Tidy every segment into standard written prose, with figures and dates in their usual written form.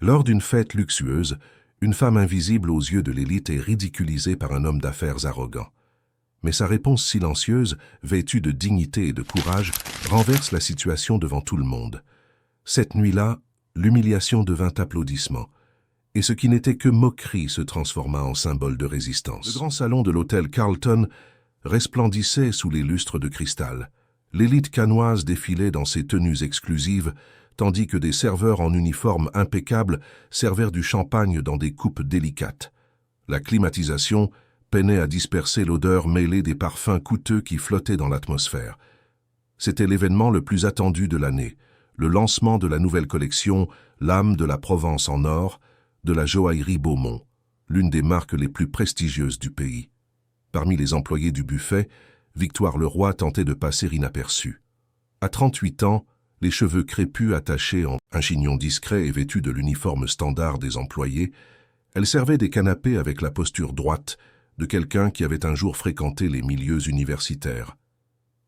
Lors d'une fête luxueuse, une femme invisible aux yeux de l'élite est ridiculisée par un homme d'affaires arrogant. Mais sa réponse silencieuse, vêtue de dignité et de courage, renverse la situation devant tout le monde. Cette nuit-là, l'humiliation devint applaudissement, et ce qui n'était que moquerie se transforma en symbole de résistance. Le grand salon de l'hôtel Carlton resplendissait sous les lustres de cristal. L'élite cannoise défilait dans ses tenues exclusives, tandis que des serveurs en uniforme impeccable servèrent du champagne dans des coupes délicates. La climatisation peinait à disperser l'odeur mêlée des parfums coûteux qui flottaient dans l'atmosphère. C'était l'événement le plus attendu de l'année, le lancement de la nouvelle collection, l'âme de la Provence en or, de la joaillerie Beaumont, l'une des marques les plus prestigieuses du pays. Parmi les employés du buffet, Victoire Leroy tentait de passer inaperçue. À 38 ans, les cheveux crépus attachés en un chignon discret et vêtue de l'uniforme standard des employés, elle servait des canapés avec la posture droite de quelqu'un qui avait un jour fréquenté les milieux universitaires.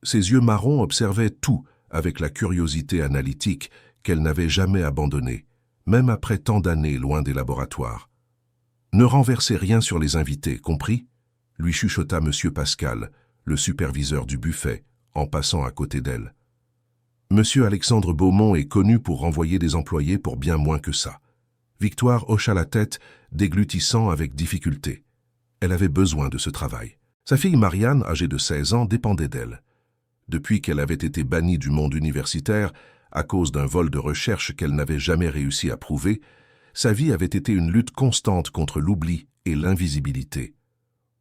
Ses yeux marrons observaient tout avec la curiosité analytique qu'elle n'avait jamais abandonnée, même après tant d'années loin des laboratoires. « Ne renversez rien sur les invités, compris ?» lui chuchota M. Pascal, le superviseur du buffet, en passant à côté d'elle. Monsieur Alexandre Beaumont est connu pour renvoyer des employés pour bien moins que ça. Victoire hocha la tête, déglutissant avec difficulté. Elle avait besoin de ce travail. Sa fille Marianne, âgée de 16 ans, dépendait d'elle. Depuis qu'elle avait été bannie du monde universitaire, à cause d'un vol de recherche qu'elle n'avait jamais réussi à prouver, sa vie avait été une lutte constante contre l'oubli et l'invisibilité.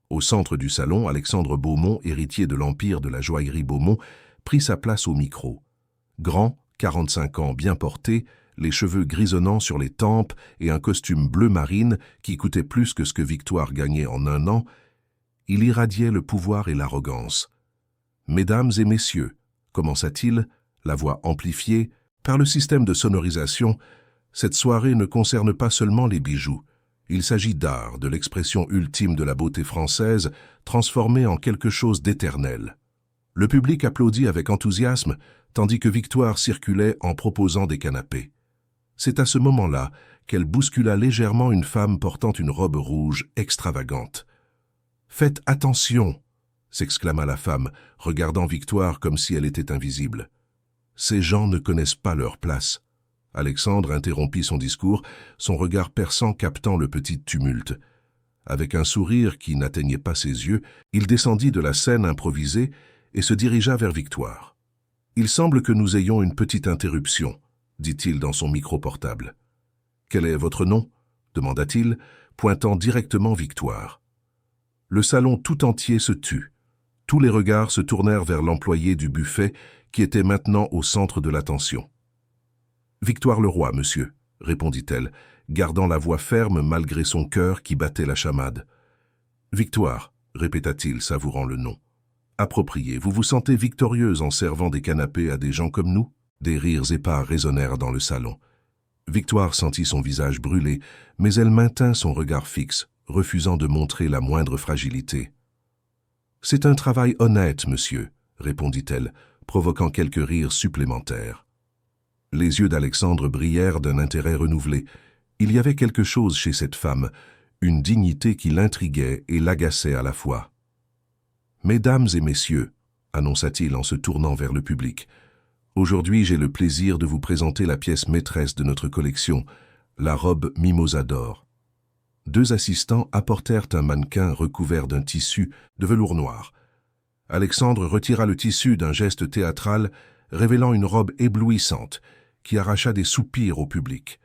Au centre du salon, Alexandre Beaumont, héritier de l'empire de la joaillerie Beaumont, prit sa place au micro. Grand, 45 ans, bien porté, les cheveux grisonnants sur les tempes et un costume bleu marine qui coûtait plus que ce que Victoire gagnait en un an, il irradiait le pouvoir et l'arrogance. « Mesdames et messieurs », commença-t-il, la voix amplifiée, par le système de sonorisation, cette soirée ne concerne pas seulement les bijoux. Il s'agit d'art, de l'expression ultime de la beauté française, transformée en quelque chose d'éternel. Le public applaudit avec enthousiasme, tandis que Victoire circulait en proposant des canapés. C'est à ce moment-là qu'elle bouscula légèrement une femme portant une robe rouge extravagante. « Faites attention !» s'exclama la femme, regardant Victoire comme si elle était invisible. « Ces gens ne connaissent pas leur place. » Alexandre interrompit son discours, son regard perçant captant le petit tumulte. Avec un sourire qui n'atteignait pas ses yeux, il descendit de la scène improvisée et se dirigea vers Victoire. « Il semble que nous ayons une petite interruption, » dit-il dans son micro portable. « Quel est votre nom ?» demanda-t-il, pointant directement Victoire. Le salon tout entier se tut. Tous les regards se tournèrent vers l'employé du buffet qui était maintenant au centre de l'attention. « Victoire Leroy, monsieur, » répondit-elle, gardant la voix ferme malgré son cœur qui battait la chamade. « Victoire, » répéta-t-il, savourant le nom. « Approprié, vous vous sentez victorieuse en servant des canapés à des gens comme nous ?» Des rires épars résonnèrent dans le salon. Victoire sentit son visage brûler, mais elle maintint son regard fixe, refusant de montrer la moindre fragilité. « C'est un travail honnête, monsieur, » répondit-elle, provoquant quelques rires supplémentaires. Les yeux d'Alexandre brillèrent d'un intérêt renouvelé. Il y avait quelque chose chez cette femme, une dignité qui l'intriguait et l'agaçait à la fois. « Mesdames et messieurs, » annonça-t-il en se tournant vers le public, « aujourd'hui j'ai le plaisir de vous présenter la pièce maîtresse de notre collection, la robe Mimosa d'or. » Deux assistants apportèrent un mannequin recouvert d'un tissu de velours noir. Alexandre retira le tissu d'un geste théâtral, révélant une robe éblouissante, qui arracha des soupirs au public.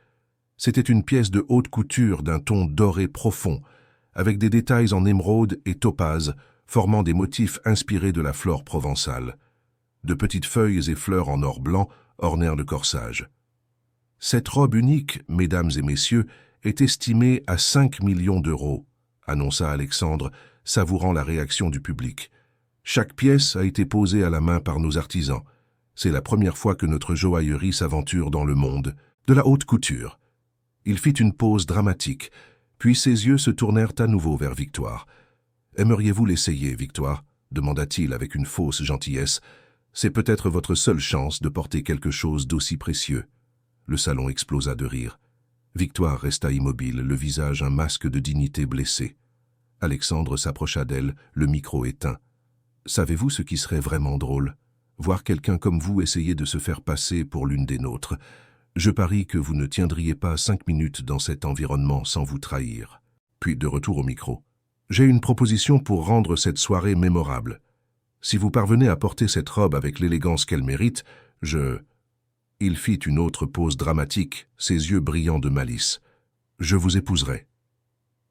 C'était une pièce de haute couture d'un ton doré profond, avec des détails en émeraude et topaze, formant des motifs inspirés de la flore provençale. De petites feuilles et fleurs en or blanc ornèrent le corsage. Cette robe unique, mesdames et messieurs, est estimée à 5 millions d'euros, annonça Alexandre, savourant la réaction du public. Chaque pièce a été posée à la main par nos artisans. C'est la première fois que notre joaillerie s'aventure dans le monde de la haute couture. Il fit une pause dramatique, puis ses yeux se tournèrent à nouveau vers Victoire. « Aimeriez-vous l'essayer, Victoire ?» demanda-t-il avec une fausse gentillesse. « C'est peut-être votre seule chance de porter quelque chose d'aussi précieux. » Le salon explosa de rire. Victoire resta immobile, le visage un masque de dignité blessée. Alexandre s'approcha d'elle, le micro éteint. « Savez-vous ce qui serait vraiment drôle? Voir quelqu'un comme vous essayer de se faire passer pour l'une des nôtres. Je parie que vous ne tiendriez pas 5 minutes dans cet environnement sans vous trahir. » Puis de retour au micro. « J'ai une proposition pour rendre cette soirée mémorable. Si vous parvenez à porter cette robe avec l'élégance qu'elle mérite, Il fit une autre pause dramatique, ses yeux brillants de malice. « Je vous épouserai. »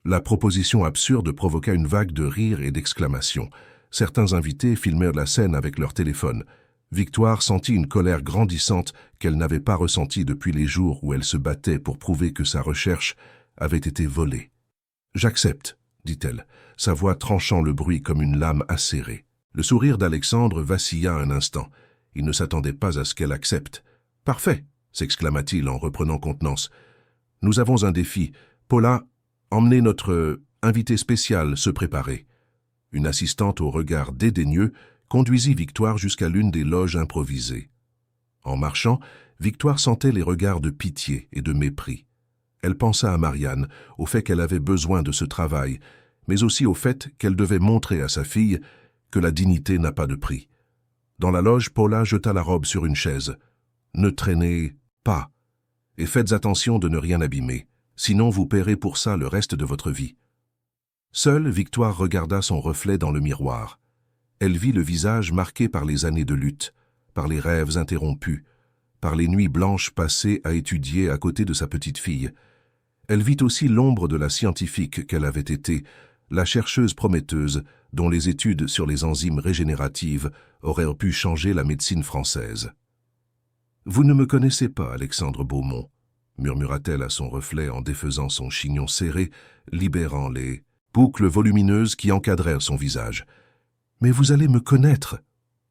La proposition absurde provoqua une vague de rires et d'exclamations. Certains invités filmèrent la scène avec leur téléphone. Victoire sentit une colère grandissante qu'elle n'avait pas ressentie depuis les jours où elle se battait pour prouver que sa recherche avait été volée. « J'accepte, » dit-elle, sa voix tranchant le bruit comme une lame acérée. Le sourire d'Alexandre vacilla un instant. Il ne s'attendait pas à ce qu'elle accepte. « Parfait !» s'exclama-t-il en reprenant contenance. « Nous avons un défi. Paula, emmenez notre invité spécial se préparer. » Une assistante au regard dédaigneux conduisit Victoire jusqu'à l'une des loges improvisées. En marchant, Victoire sentait les regards de pitié et de mépris. Elle pensa à Marianne, au fait qu'elle avait besoin de ce travail, mais aussi au fait qu'elle devait montrer à sa fille que la dignité n'a pas de prix. Dans la loge, Paula jeta la robe sur une chaise. « Ne traînez pas, et faites attention de ne rien abîmer, sinon vous paierez pour ça le reste de votre vie. » Seule, Victoire regarda son reflet dans le miroir. Elle vit le visage marqué par les années de lutte, par les rêves interrompus, par les nuits blanches passées à étudier à côté de sa petite fille. Elle vit aussi l'ombre de la scientifique qu'elle avait été, la chercheuse prometteuse dont les études sur les enzymes régénératives auraient pu changer la médecine française. « Vous ne me connaissez pas, Alexandre Beaumont, » murmura-t-elle à son reflet en défaisant son chignon serré, libérant les boucles volumineuses qui encadrèrent son visage. « Mais vous allez me connaître !»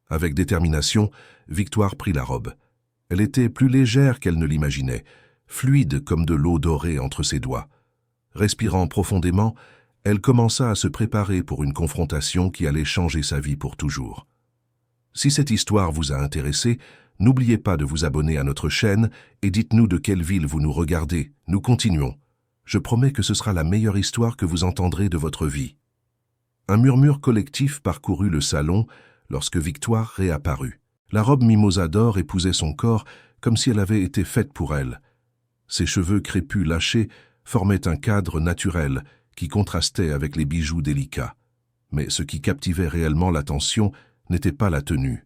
Avec détermination, Victoire prit la robe. Elle était plus légère qu'elle ne l'imaginait, fluide comme de l'eau dorée entre ses doigts. Respirant profondément, elle commença à se préparer pour une confrontation qui allait changer sa vie pour toujours. Si cette histoire vous a intéressé, n'oubliez pas de vous abonner à notre chaîne et dites-nous de quelle ville vous nous regardez. Nous continuons. Je promets que ce sera la meilleure histoire que vous entendrez de votre vie. Un murmure collectif parcourut le salon lorsque Victoire réapparut. La robe mimosa d'or épousait son corps comme si elle avait été faite pour elle. Ses cheveux crépus lâchés formaient un cadre naturel qui contrastait avec les bijoux délicats. Mais ce qui captivait réellement l'attention n'était pas la tenue.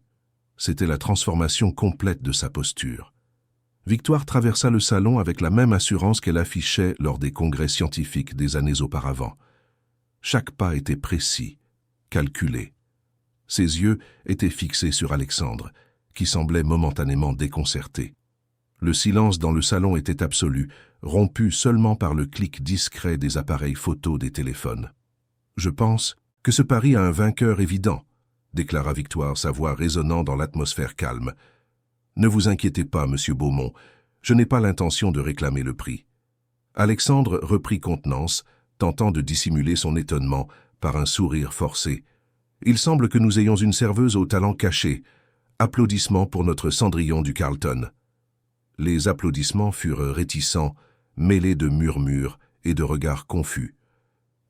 C'était la transformation complète de sa posture. Victoire traversa le salon avec la même assurance qu'elle affichait lors des congrès scientifiques des années auparavant. Chaque pas était précis, calculé. Ses yeux étaient fixés sur Alexandre, qui semblait momentanément déconcerté. Le silence dans le salon était absolu, rompu seulement par le clic discret des appareils photo des téléphones. « Je pense que ce pari a un vainqueur évident, » déclara Victoire, sa voix résonnant dans l'atmosphère calme. « Ne vous inquiétez pas, monsieur Beaumont, je n'ai pas l'intention de réclamer le prix. » Alexandre reprit contenance, tentant de dissimuler son étonnement par un sourire forcé. « Il semble que nous ayons une serveuse au talent caché. Applaudissements pour notre Cendrillon du Carlton. » Les applaudissements furent réticents, mêlés de murmures et de regards confus.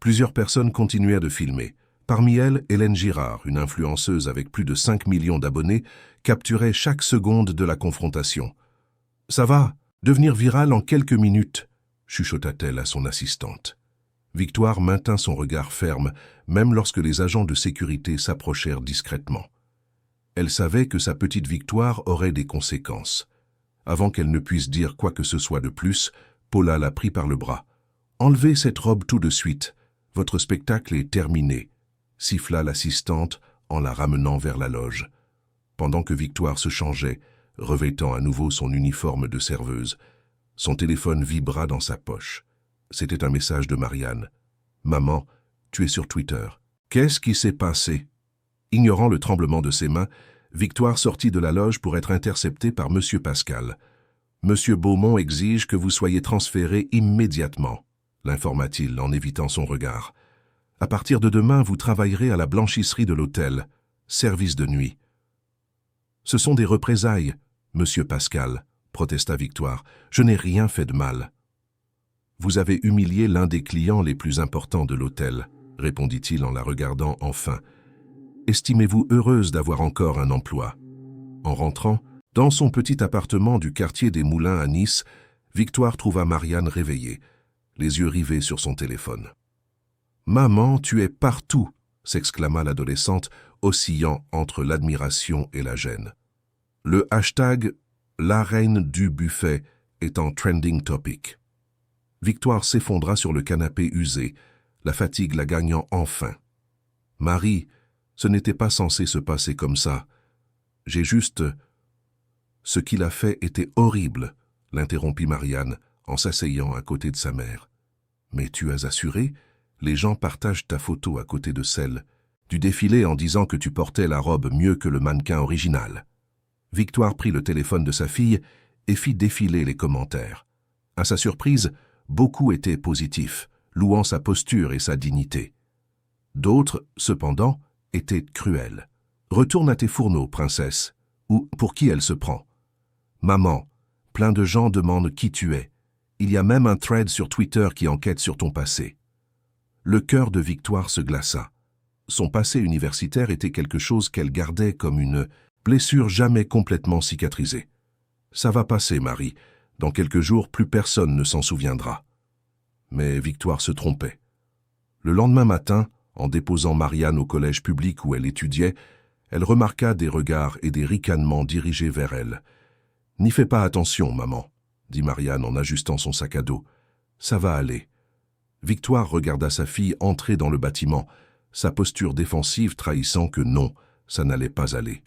Plusieurs personnes continuèrent de filmer. Parmi elles, Hélène Girard, une influenceuse avec plus de 5 millions d'abonnés, capturait chaque seconde de la confrontation. « Ça va, devenir viral en quelques minutes », chuchota-t-elle à son assistante. Victoire maintint son regard ferme, même lorsque les agents de sécurité s'approchèrent discrètement. Elle savait que sa petite victoire aurait des conséquences. Avant qu'elle ne puisse dire quoi que ce soit de plus, Paula la prit par le bras. « Enlevez cette robe tout de suite. Votre spectacle est terminé », siffla l'assistante en la ramenant vers la loge. Pendant que Victoire se changeait, revêtant à nouveau son uniforme de serveuse, son téléphone vibra dans sa poche. C'était un message de Marianne. « Maman, tu es sur Twitter. Qu'est-ce qui s'est passé ?» Ignorant le tremblement de ses mains, Victoire sortit de la loge pour être interceptée par M. Pascal. « Monsieur Beaumont exige que vous soyez transféré immédiatement », l'informa-t-il en évitant son regard. « À partir de demain, vous travaillerez à la blanchisserie de l'hôtel, service de nuit. »« Ce sont des représailles, Monsieur Pascal, » protesta Victoire. « Je n'ai rien fait de mal. » Vous avez humilié l'un des clients les plus importants de l'hôtel, répondit-il en la regardant enfin. Estimez-vous heureuse d'avoir encore un emploi? En rentrant, dans son petit appartement du quartier des Moulins à Nice, Victoire trouva Marianne réveillée, les yeux rivés sur son téléphone. « Maman, tu es partout !» s'exclama l'adolescente, oscillant entre l'admiration et la gêne. Le hashtag « La reine du buffet » est en trending topic. Victoire s'effondra sur le canapé usé, la fatigue la gagnant enfin. « Marie, ce n'était pas censé se passer comme ça. J'ai juste... » « Ce qu'il a fait était horrible, » l'interrompit Marianne en s'asseyant à côté de sa mère. « Mais tu as assuré, les gens partagent ta photo à côté de celle du défilé en disant que tu portais la robe mieux que le mannequin original. » Victoire prit le téléphone de sa fille et fit défiler les commentaires. À sa surprise, beaucoup étaient positifs, louant sa posture et sa dignité. D'autres, cependant, étaient cruels. « Retourne à tes fourneaux, princesse. » Ou « Pour qui elle se prend ?»« Maman, plein de gens demandent qui tu es. Il y a même un thread sur Twitter qui enquête sur ton passé. » Le cœur de Victoire se glaça. Son passé universitaire était quelque chose qu'elle gardait comme une blessure jamais complètement cicatrisée. « Ça va passer, Marie. Dans quelques jours, plus personne ne s'en souviendra. » Mais Victoire se trompait. Le lendemain matin, en déposant Marianne au collège public où elle étudiait, elle remarqua des regards et des ricanements dirigés vers elle. « N'y fais pas attention, maman, » dit Marianne en ajustant son sac à dos. « Ça va aller. » Victoire regarda sa fille entrer dans le bâtiment, sa posture défensive trahissant que non, ça n'allait pas aller.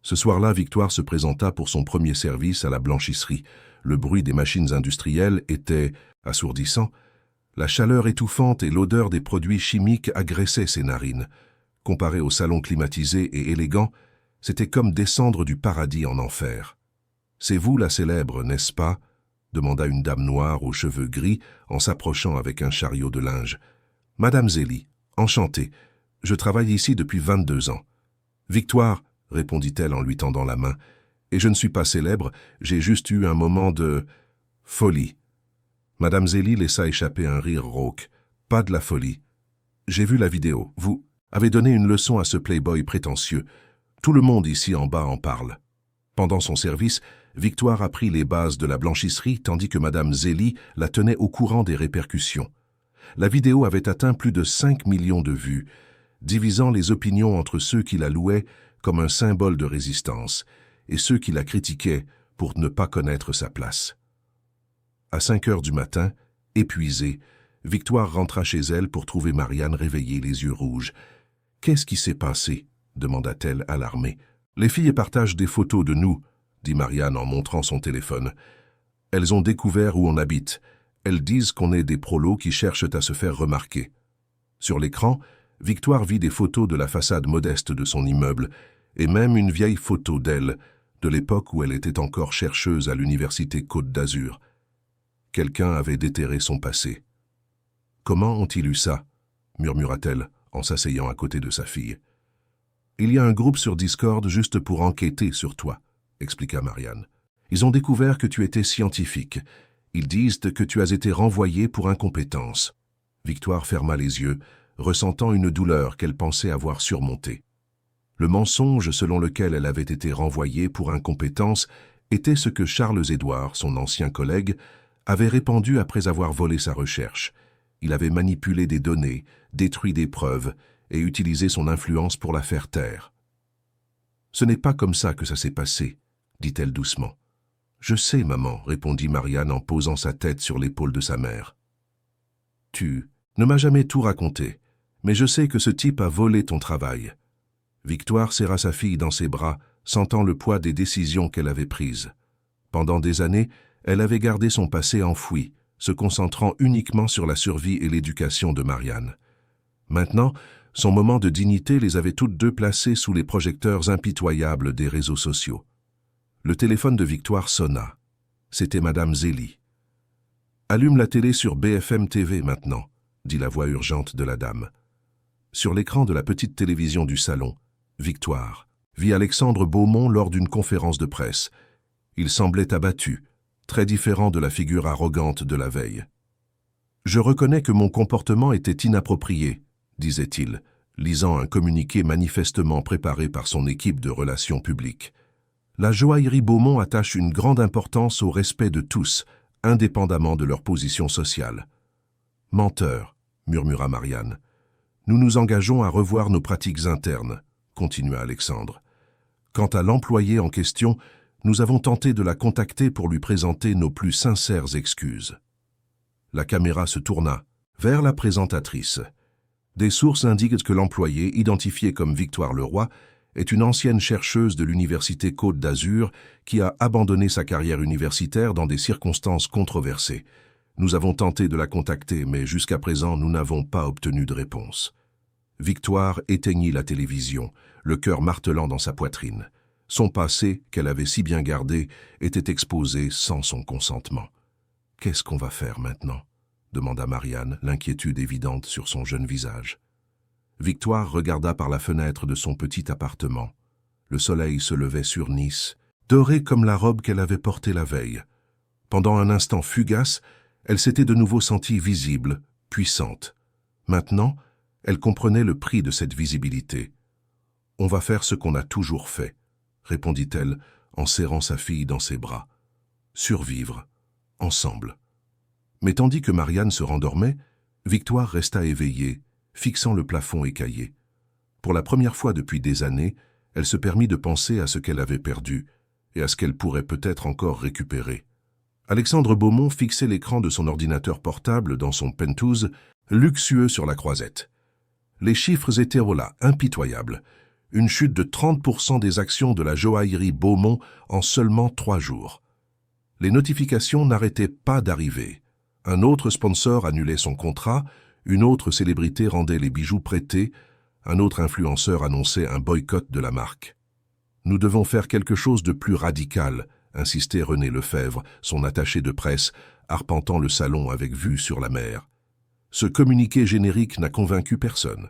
Ce soir-là, Victoire se présenta pour son premier service à la blanchisserie. Le bruit des machines industrielles était assourdissant. La chaleur étouffante et l'odeur des produits chimiques agressaient ses narines. Comparé au salon climatisé et élégant, c'était comme descendre du paradis en enfer. « C'est vous la célèbre, n'est-ce pas ?» demanda une dame noire aux cheveux gris en s'approchant avec un chariot de linge. « Madame Zélie, enchantée. Je travaille ici depuis 22 ans. »« Victoire, » répondit-elle en lui tendant la main. « Et je ne suis pas célèbre, j'ai juste eu un moment de... folie. » Madame Zélie laissa échapper un rire rauque. « Pas de la folie. J'ai vu la vidéo. Vous avez donné une leçon à ce playboy prétentieux. Tout le monde ici en bas en parle. » Pendant son service, Victoire apprit les bases de la blanchisserie tandis que Madame Zélie la tenait au courant des répercussions. La vidéo avait atteint plus de 5 millions de vues, divisant les opinions entre ceux qui la louaient comme un symbole de résistance et ceux qui la critiquaient pour ne pas connaître sa place. À 5 heures du matin, épuisée, Victoire rentra chez elle pour trouver Marianne réveillée, les yeux rouges. « Qu'est-ce qui s'est passé ?» demanda-t-elle alarmée. « Les filles partagent des photos de nous, » dit Marianne en montrant son téléphone. « Elles ont découvert où on habite. Elles disent qu'on est des prolos qui cherchent à se faire remarquer. » Sur l'écran, Victoire vit des photos de la façade modeste de son immeuble et même une vieille photo d'elle, de l'époque où elle était encore chercheuse à l'université Côte d'Azur. Quelqu'un avait déterré son passé. « Comment ont-ils eu ça ?» murmura-t-elle en s'asseyant à côté de sa fille. « Il y a un groupe sur Discord juste pour enquêter sur toi, » expliqua Marianne. « Ils ont découvert que tu étais scientifique. Ils disent que tu as été renvoyé pour incompétence. » Victoire ferma les yeux, ressentant une douleur qu'elle pensait avoir surmontée. Le mensonge selon lequel elle avait été renvoyée pour incompétence était ce que Charles-Édouard, son ancien collègue, avait répandu après avoir volé sa recherche. Il avait manipulé des données, détruit des preuves et utilisé son influence pour la faire taire. « Ce n'est pas comme ça que ça s'est passé, » dit-elle doucement. « Je sais, maman, » répondit Marianne en posant sa tête sur l'épaule de sa mère. « Tu ne m'as jamais tout raconté, mais je sais que ce type a volé ton travail. » Victoire serra sa fille dans ses bras, sentant le poids des décisions qu'elle avait prises. Pendant des années, elle avait gardé son passé enfoui, se concentrant uniquement sur la survie et l'éducation de Marianne. Maintenant, son moment de dignité les avait toutes deux placées sous les projecteurs impitoyables des réseaux sociaux. Le téléphone de Victoire sonna. C'était Madame Zélie. « Allume la télé sur BFM TV maintenant », dit la voix urgente de la dame. Sur l'écran de la petite télévision du salon, Victoire vit Alexandre Beaumont lors d'une conférence de presse. Il semblait abattu, très différent de la figure arrogante de la veille. Je reconnais que mon comportement était inapproprié, disait-il, lisant un communiqué manifestement préparé par son équipe de relations publiques. La joaillerie Beaumont attache une grande importance au respect de tous, indépendamment de leur position sociale. Menteur, murmura Marianne. Nous nous engageons à revoir nos pratiques internes, continua Alexandre. Quant à l'employé en question, nous avons tenté de la contacter pour lui présenter nos plus sincères excuses. La caméra se tourna vers la présentatrice. Des sources indiquent que l'employé, identifié comme Victoire Leroy, est une ancienne chercheuse de l'Université Côte d'Azur qui a abandonné sa carrière universitaire dans des circonstances controversées. Nous avons tenté de la contacter, mais jusqu'à présent, nous n'avons pas obtenu de réponse. Victoire éteignit la télévision, le cœur martelant dans sa poitrine. Son passé, qu'elle avait si bien gardé, était exposé sans son consentement. « Qu'est-ce qu'on va faire maintenant ?» demanda Marianne, l'inquiétude évidente sur son jeune visage. Victoire regarda par la fenêtre de son petit appartement. Le soleil se levait sur Nice, doré comme la robe qu'elle avait portée la veille. Pendant un instant fugace, elle s'était de nouveau sentie visible, puissante. Maintenant, elle comprenait le prix de cette visibilité. « On va faire ce qu'on a toujours fait », répondit-elle en serrant sa fille dans ses bras. « Survivre, ensemble. » Mais tandis que Marianne se rendormait, Victoire resta éveillée, fixant le plafond écaillé. Pour la première fois depuis des années, elle se permit de penser à ce qu'elle avait perdu et à ce qu'elle pourrait peut-être encore récupérer. Alexandre Beaumont fixait l'écran de son ordinateur portable dans son penthouse, luxueux sur la croisette. Les chiffres étaient là, impitoyables. Une chute de 30% des actions de la joaillerie Beaumont en seulement 3 jours. Les notifications n'arrêtaient pas d'arriver. Un autre sponsor annulait son contrat, une autre célébrité rendait les bijoux prêtés, un autre influenceur annonçait un boycott de la marque. « Nous devons faire quelque chose de plus radical », insistait René Lefebvre, son attaché de presse, arpentant le salon avec vue sur la mer. Ce communiqué générique n'a convaincu personne.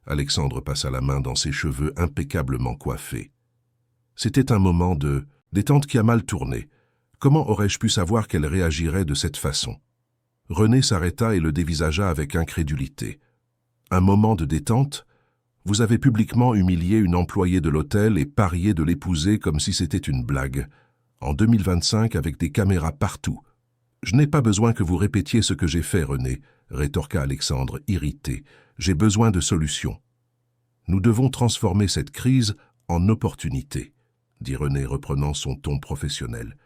Alexandre passa la main dans ses cheveux impeccablement coiffés. C'était un moment de détente qui a mal tourné. Comment aurais-je pu savoir qu'elle réagirait de cette façon ? René s'arrêta et le dévisagea avec incrédulité. Un moment de détente ? Vous avez publiquement humilié une employée de l'hôtel et parié de l'épouser comme si c'était une blague. En 2025, avec des caméras partout. Je n'ai pas besoin que vous répétiez ce que j'ai fait, René, rétorqua Alexandre, irrité. J'ai besoin de solutions. Nous devons transformer cette crise en opportunité, dit René reprenant son ton professionnel.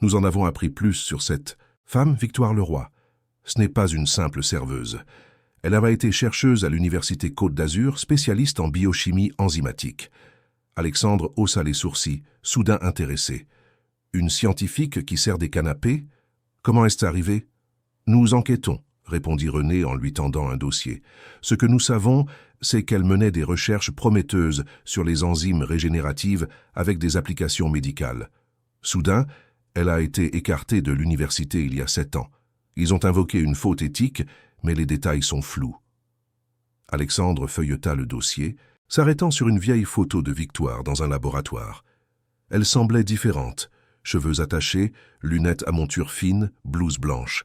Nous en avons appris plus sur cette femme, Victoire Leroy. Ce n'est pas une simple serveuse. Elle avait été chercheuse à l'Université Côte d'Azur, spécialiste en biochimie enzymatique. Alexandre haussa les sourcils, soudain intéressé. Une scientifique qui sert des canapés ? Comment est-ce arrivé ? Nous enquêtons, répondit René en lui tendant un dossier. Ce que nous savons, c'est qu'elle menait des recherches prometteuses sur les enzymes régénératives avec des applications médicales. Soudain, elle a été écartée de l'université il y a 7 ans. Ils ont invoqué une faute éthique, mais les détails sont flous. Alexandre feuilleta le dossier, s'arrêtant sur une vieille photo de Victoire dans un laboratoire. Elle semblait différente, cheveux attachés, lunettes à monture fine, blouse blanche.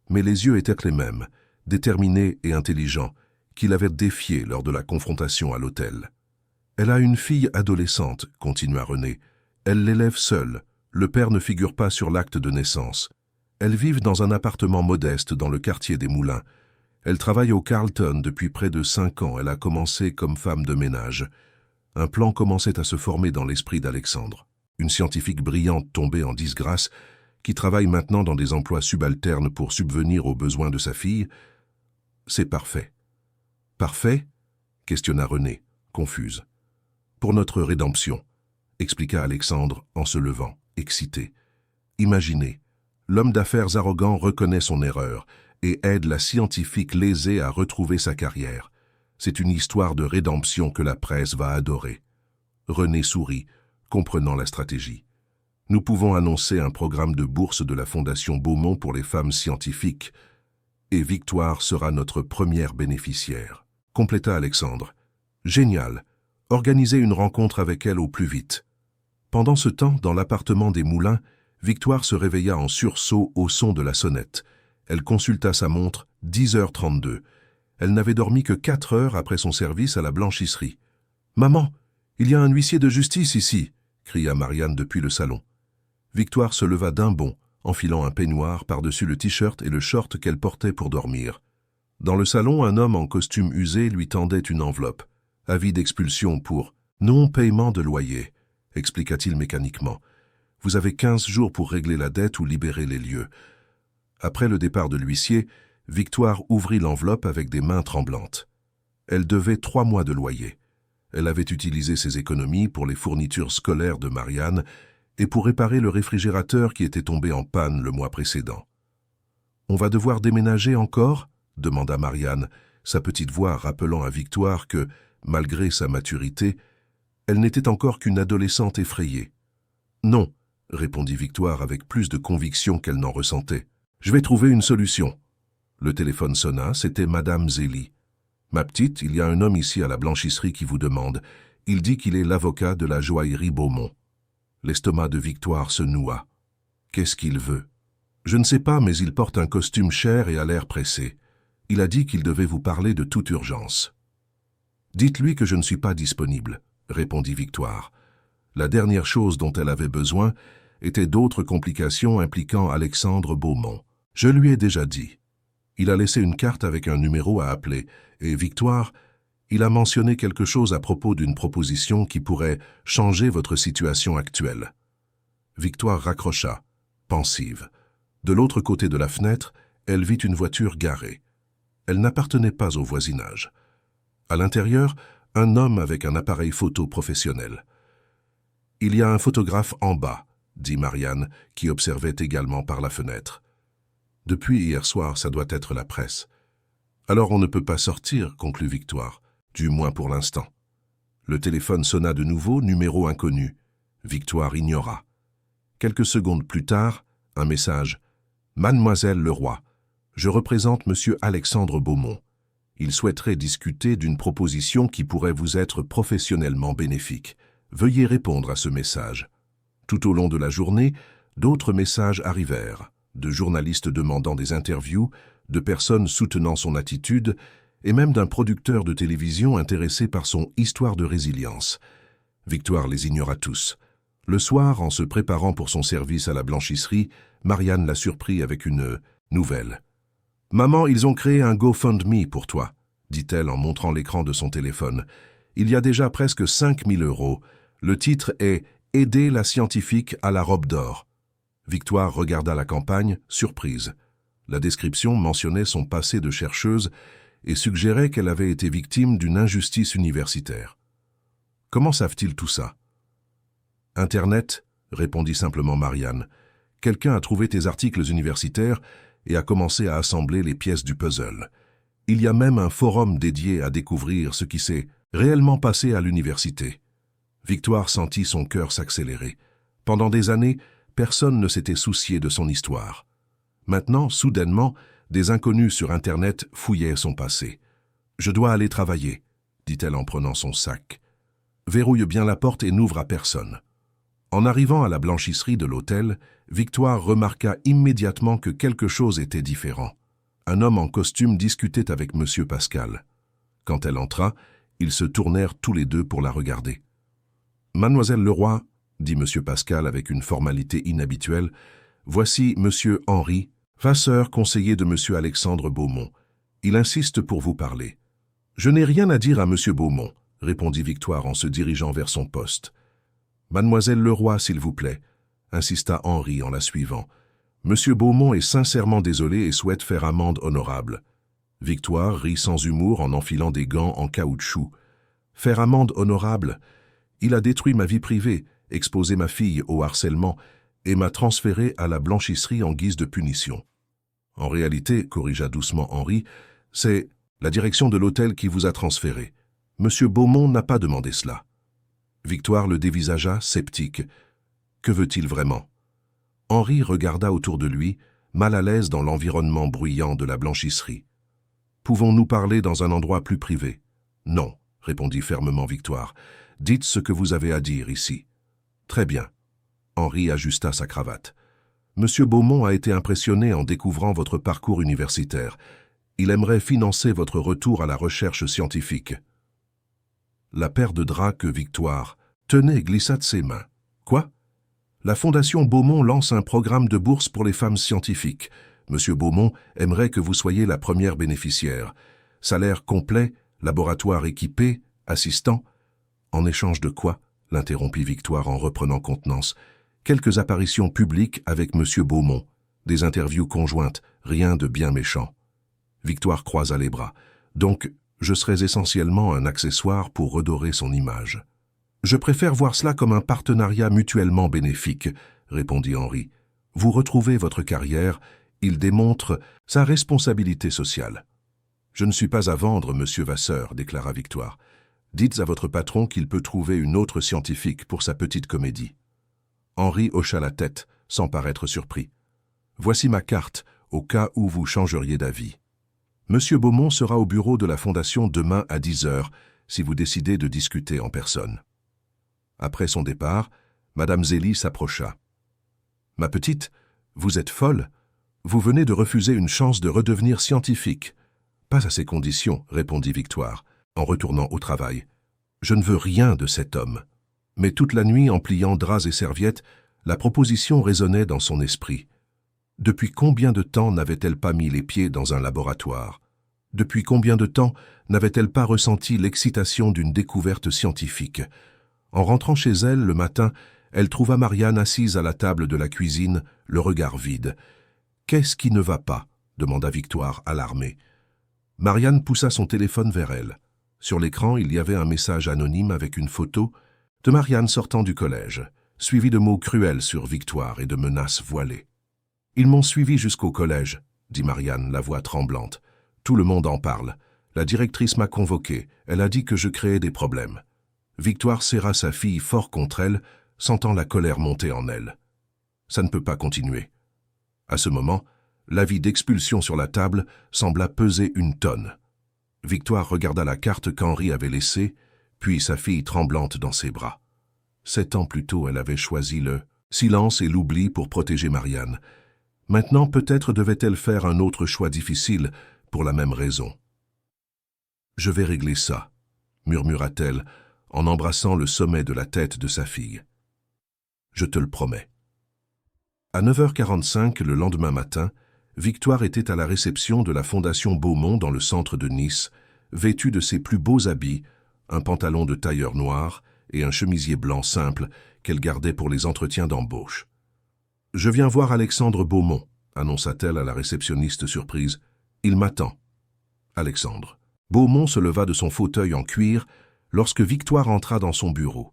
Mais les yeux étaient les mêmes, déterminés et intelligents, qu'il avait défiés lors de la confrontation à l'hôtel. « Elle a une fille adolescente, continua René. Elle l'élève seule. Le père ne figure pas sur l'acte de naissance. Elles vivent dans un appartement modeste dans le quartier des Moulins. Elle travaille au Carlton depuis près de 5 ans. Elle a commencé comme femme de ménage. Un plan commençait à se former dans l'esprit d'Alexandre. Une scientifique brillante tombée en disgrâce, qui travaille maintenant dans des emplois subalternes pour subvenir aux besoins de sa fille. C'est parfait. Parfait ? Questionna René, confuse. Pour notre rédemption, expliqua Alexandre en se levant, excité. Imaginez, l'homme d'affaires arrogant reconnaît son erreur et aide la scientifique lésée à retrouver sa carrière. C'est une histoire de rédemption que la presse va adorer. René sourit, comprenant la stratégie. Nous pouvons annoncer un programme de bourse de la Fondation Beaumont pour les femmes scientifiques, et Victoire sera notre première bénéficiaire. Compléta Alexandre. Génial. Organisez une rencontre avec elle au plus vite. Pendant ce temps, dans l'appartement des Moulins, Victoire se réveilla en sursaut au son de la sonnette. Elle consulta sa montre 10h32. Elle n'avait dormi que 4 heures après son service à la blanchisserie. « Maman, il y a un huissier de justice ici !» cria Marianne depuis le salon. Victoire se leva d'un bond, enfilant un peignoir par-dessus le t-shirt et le short qu'elle portait pour dormir. Dans le salon, un homme en costume usé lui tendait une enveloppe. « Avis d'expulsion pour non-paiement de loyer », expliqua-t-il mécaniquement. « Vous avez 15 jours pour régler la dette ou libérer les lieux. » Après le départ de l'huissier, Victoire ouvrit l'enveloppe avec des mains tremblantes. Elle devait 3 mois de loyer. Elle avait utilisé ses économies pour les fournitures scolaires de Marianne et pour réparer le réfrigérateur qui était tombé en panne le mois précédent. « On va devoir déménager encore ?» demanda Marianne, sa petite voix rappelant à Victoire que, malgré sa maturité, elle n'était encore qu'une adolescente effrayée. « Non », répondit Victoire avec plus de conviction qu'elle n'en ressentait. « Je vais trouver une solution. » Le téléphone sonna, c'était Madame Zélie. « Ma petite, il y a un homme ici à la blanchisserie qui vous demande. Il dit qu'il est l'avocat de la joaillerie Beaumont. » L'estomac de Victoire se noua. « Qu'est-ce qu'il veut ?»« Je ne sais pas, mais il porte un costume cher et a l'air pressé. Il a dit qu'il devait vous parler de toute urgence. »« Dites-lui que je ne suis pas disponible, » répondit Victoire. La dernière chose dont elle avait besoin était d'autres complications impliquant Alexandre Beaumont. « Je lui ai déjà dit. » Il a laissé une carte avec un numéro à appeler, et Victoire, il a mentionné quelque chose à propos d'une proposition qui pourrait changer votre situation actuelle. Victoire raccrocha, pensive. De l'autre côté de la fenêtre, elle vit une voiture garée. Elle n'appartenait pas au voisinage. À l'intérieur, un homme avec un appareil photo professionnel. « Il y a un photographe en bas », dit Marianne, qui observait également par la fenêtre. « Depuis hier soir, ça doit être la presse. »« Alors on ne peut pas sortir, » conclut Victoire, du moins pour l'instant. Le téléphone sonna de nouveau, numéro inconnu. Victoire ignora. Quelques secondes plus tard, un message. « Mademoiselle Leroy, je représente Monsieur Alexandre Beaumont. Il souhaiterait discuter d'une proposition qui pourrait vous être professionnellement bénéfique. Veuillez répondre à ce message. » Tout au long de la journée, d'autres messages arrivèrent, de journalistes demandant des interviews, de personnes soutenant son attitude, et même d'un producteur de télévision intéressé par son histoire de résilience. Victoire les ignora tous. Le soir, en se préparant pour son service à la blanchisserie, Marianne la surprit avec une nouvelle. « Maman, ils ont créé un GoFundMe pour toi, » dit-elle en montrant l'écran de son téléphone. « Il y a déjà presque 5 000 €. Le titre est « Aider la scientifique à la robe d'or ». Victoire regarda la campagne, surprise. La description mentionnait son passé de chercheuse et suggérait qu'elle avait été victime d'une injustice universitaire. « Comment savent-ils tout ça ?»« Internet », répondit simplement Marianne. « Quelqu'un a trouvé tes articles universitaires et a commencé à assembler les pièces du puzzle. Il y a même un forum dédié à découvrir ce qui s'est réellement passé à l'université. » Victoire sentit son cœur s'accélérer. Pendant des années, personne ne s'était soucié de son histoire. Maintenant, soudainement, des inconnus sur Internet fouillaient son passé. « Je dois aller travailler, » dit-elle en prenant son sac. « Verrouille bien la porte et n'ouvre à personne. » En arrivant à la blanchisserie de l'hôtel, Victoire remarqua immédiatement que quelque chose était différent. Un homme en costume discutait avec M. Pascal. Quand elle entra, ils se tournèrent tous les deux pour la regarder. « Mademoiselle Leroy, » dit M. Pascal avec une formalité inhabituelle, « voici M. Henri, Vasseur, conseiller de M. Alexandre Beaumont. Il insiste pour vous parler. »« Je n'ai rien à dire à M. Beaumont, » répondit Victoire en se dirigeant vers son poste. « Mademoiselle Leroy, s'il vous plaît, » insista Henri en la suivant. « M. Beaumont est sincèrement désolé et souhaite faire amende honorable. » Victoire rit sans humour en enfilant des gants en caoutchouc. « Faire amende honorable ? Il a détruit ma vie privée, exposé ma fille au harcèlement et m'a transféré à la blanchisserie en guise de punition. » « En réalité, corrigea doucement Henri, c'est la direction de l'hôtel qui vous a transféré. Monsieur Beaumont n'a pas demandé cela. » Victoire le dévisagea, sceptique. Que veut-il vraiment? Henri regarda autour de lui, mal à l'aise dans l'environnement bruyant de la blanchisserie. « Pouvons-nous parler dans un endroit plus privé ?»« Non, » répondit fermement Victoire. « Dites ce que vous avez à dire ici. »« Très bien. » Henri ajusta sa cravate. « Monsieur Beaumont a été impressionné en découvrant votre parcours universitaire. Il aimerait financer votre retour à la recherche scientifique. » La paire de draps que Victoire tenait glissa de ses mains. « Quoi ? La Fondation Beaumont lance un programme de bourse pour les femmes scientifiques. Monsieur Beaumont aimerait que vous soyez la première bénéficiaire. Salaire complet, laboratoire équipé, assistant. » « En échange de quoi ?» l'interrompit Victoire en reprenant contenance. « Quelques apparitions publiques avec Monsieur Beaumont. Des interviews conjointes, rien de bien méchant. » Victoire croisa les bras. « Donc, je serais essentiellement un accessoire pour redorer son image. »« Je préfère voir cela comme un partenariat mutuellement bénéfique, » répondit Henri. « Vous retrouvez votre carrière, il démontre sa responsabilité sociale. »« Je ne suis pas à vendre, monsieur Vasseur, » déclara Victoire. « Dites à votre patron qu'il peut trouver une autre scientifique pour sa petite comédie. » Henri hocha la tête, sans paraître surpris. « Voici ma carte, au cas où vous changeriez d'avis. Monsieur Beaumont sera au bureau de la Fondation demain à 10 heures, si vous décidez de discuter en personne. » Après son départ, Madame Zélie s'approcha. « Ma petite, vous êtes folle. Vous venez de refuser une chance de redevenir scientifique. »« Pas à ces conditions, » répondit Victoire, en retournant au travail. « Je ne veux rien de cet homme. » Mais toute la nuit, en pliant draps et serviettes, la proposition résonnait dans son esprit. Depuis combien de temps n'avait-elle pas mis les pieds dans un laboratoire? Depuis combien de temps n'avait-elle pas ressenti l'excitation d'une découverte scientifique? En rentrant chez elle le matin, elle trouva Marianne assise à la table de la cuisine, le regard vide. « Qu'est-ce qui ne va pas ?» demanda Victoire, alarmée. Marianne poussa son téléphone vers elle. Sur l'écran, il y avait un message anonyme avec une photo de Marianne sortant du collège, suivi de mots cruels sur Victoire et de menaces voilées. « Ils m'ont suivi jusqu'au collège, » dit Marianne, la voix tremblante. « Tout le monde en parle. La directrice m'a convoqué. Elle a dit que je créais des problèmes. » Victoire serra sa fille fort contre elle, sentant la colère monter en elle. « Ça ne peut pas continuer. » À ce moment, l'avis d'expulsion sur la table sembla peser une tonne. Victoire regarda la carte qu'Henri avait laissée, puis sa fille tremblante dans ses bras. 7 ans plus tôt, elle avait choisi le silence et l'oubli pour protéger Marianne. Maintenant, peut-être devait-elle faire un autre choix difficile pour la même raison. « Je vais régler ça, » murmura-t-elle en embrassant le sommet de la tête de sa fille. « Je te le promets. » À 9h45 le lendemain matin, Victoire était à la réception de la Fondation Beaumont dans le centre de Nice, vêtue de ses plus beaux habits, un pantalon de tailleur noir et un chemisier blanc simple qu'elle gardait pour les entretiens d'embauche. « Je viens voir Alexandre Beaumont, » annonça-t-elle à la réceptionniste surprise. « Il m'attend. » Alexandre. Beaumont se leva de son fauteuil en cuir lorsque Victoire entra dans son bureau.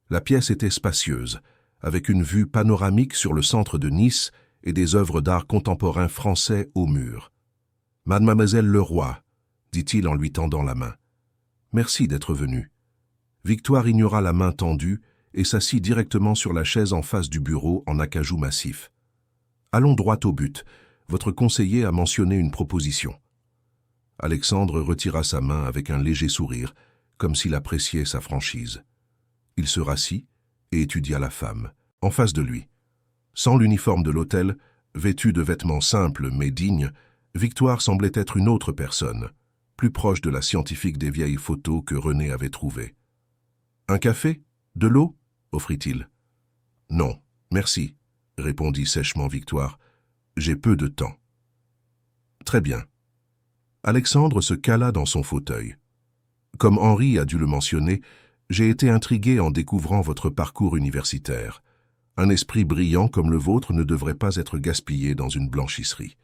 La pièce était spacieuse, avec une vue panoramique sur le centre de Nice et des œuvres d'art contemporain français au mur. « Mademoiselle Leroy, » dit-il en lui tendant la main. « Merci d'être venue. » Victoire ignora la main tendue et s'assit directement sur la chaise en face du bureau en acajou massif. « Allons droit au but. Votre conseiller a mentionné une proposition. » Alexandre retira sa main avec un léger sourire, comme s'il appréciait sa franchise. Il se rassit et étudia la femme, en face de lui. Sans l'uniforme de l'hôtel, vêtue de vêtements simples mais dignes, Victoire semblait être une autre personne, plus proche de la scientifique des vieilles photos que René avait trouvées. « Un café? De l'eau » offrit-il. « Non, merci, » répondit sèchement Victoire. « J'ai peu de temps. » « Très bien. » Alexandre se cala dans son fauteuil. « Comme Henri a dû le mentionner, j'ai été intrigué en découvrant votre parcours universitaire. Un esprit brillant comme le vôtre ne devrait pas être gaspillé dans une blanchisserie.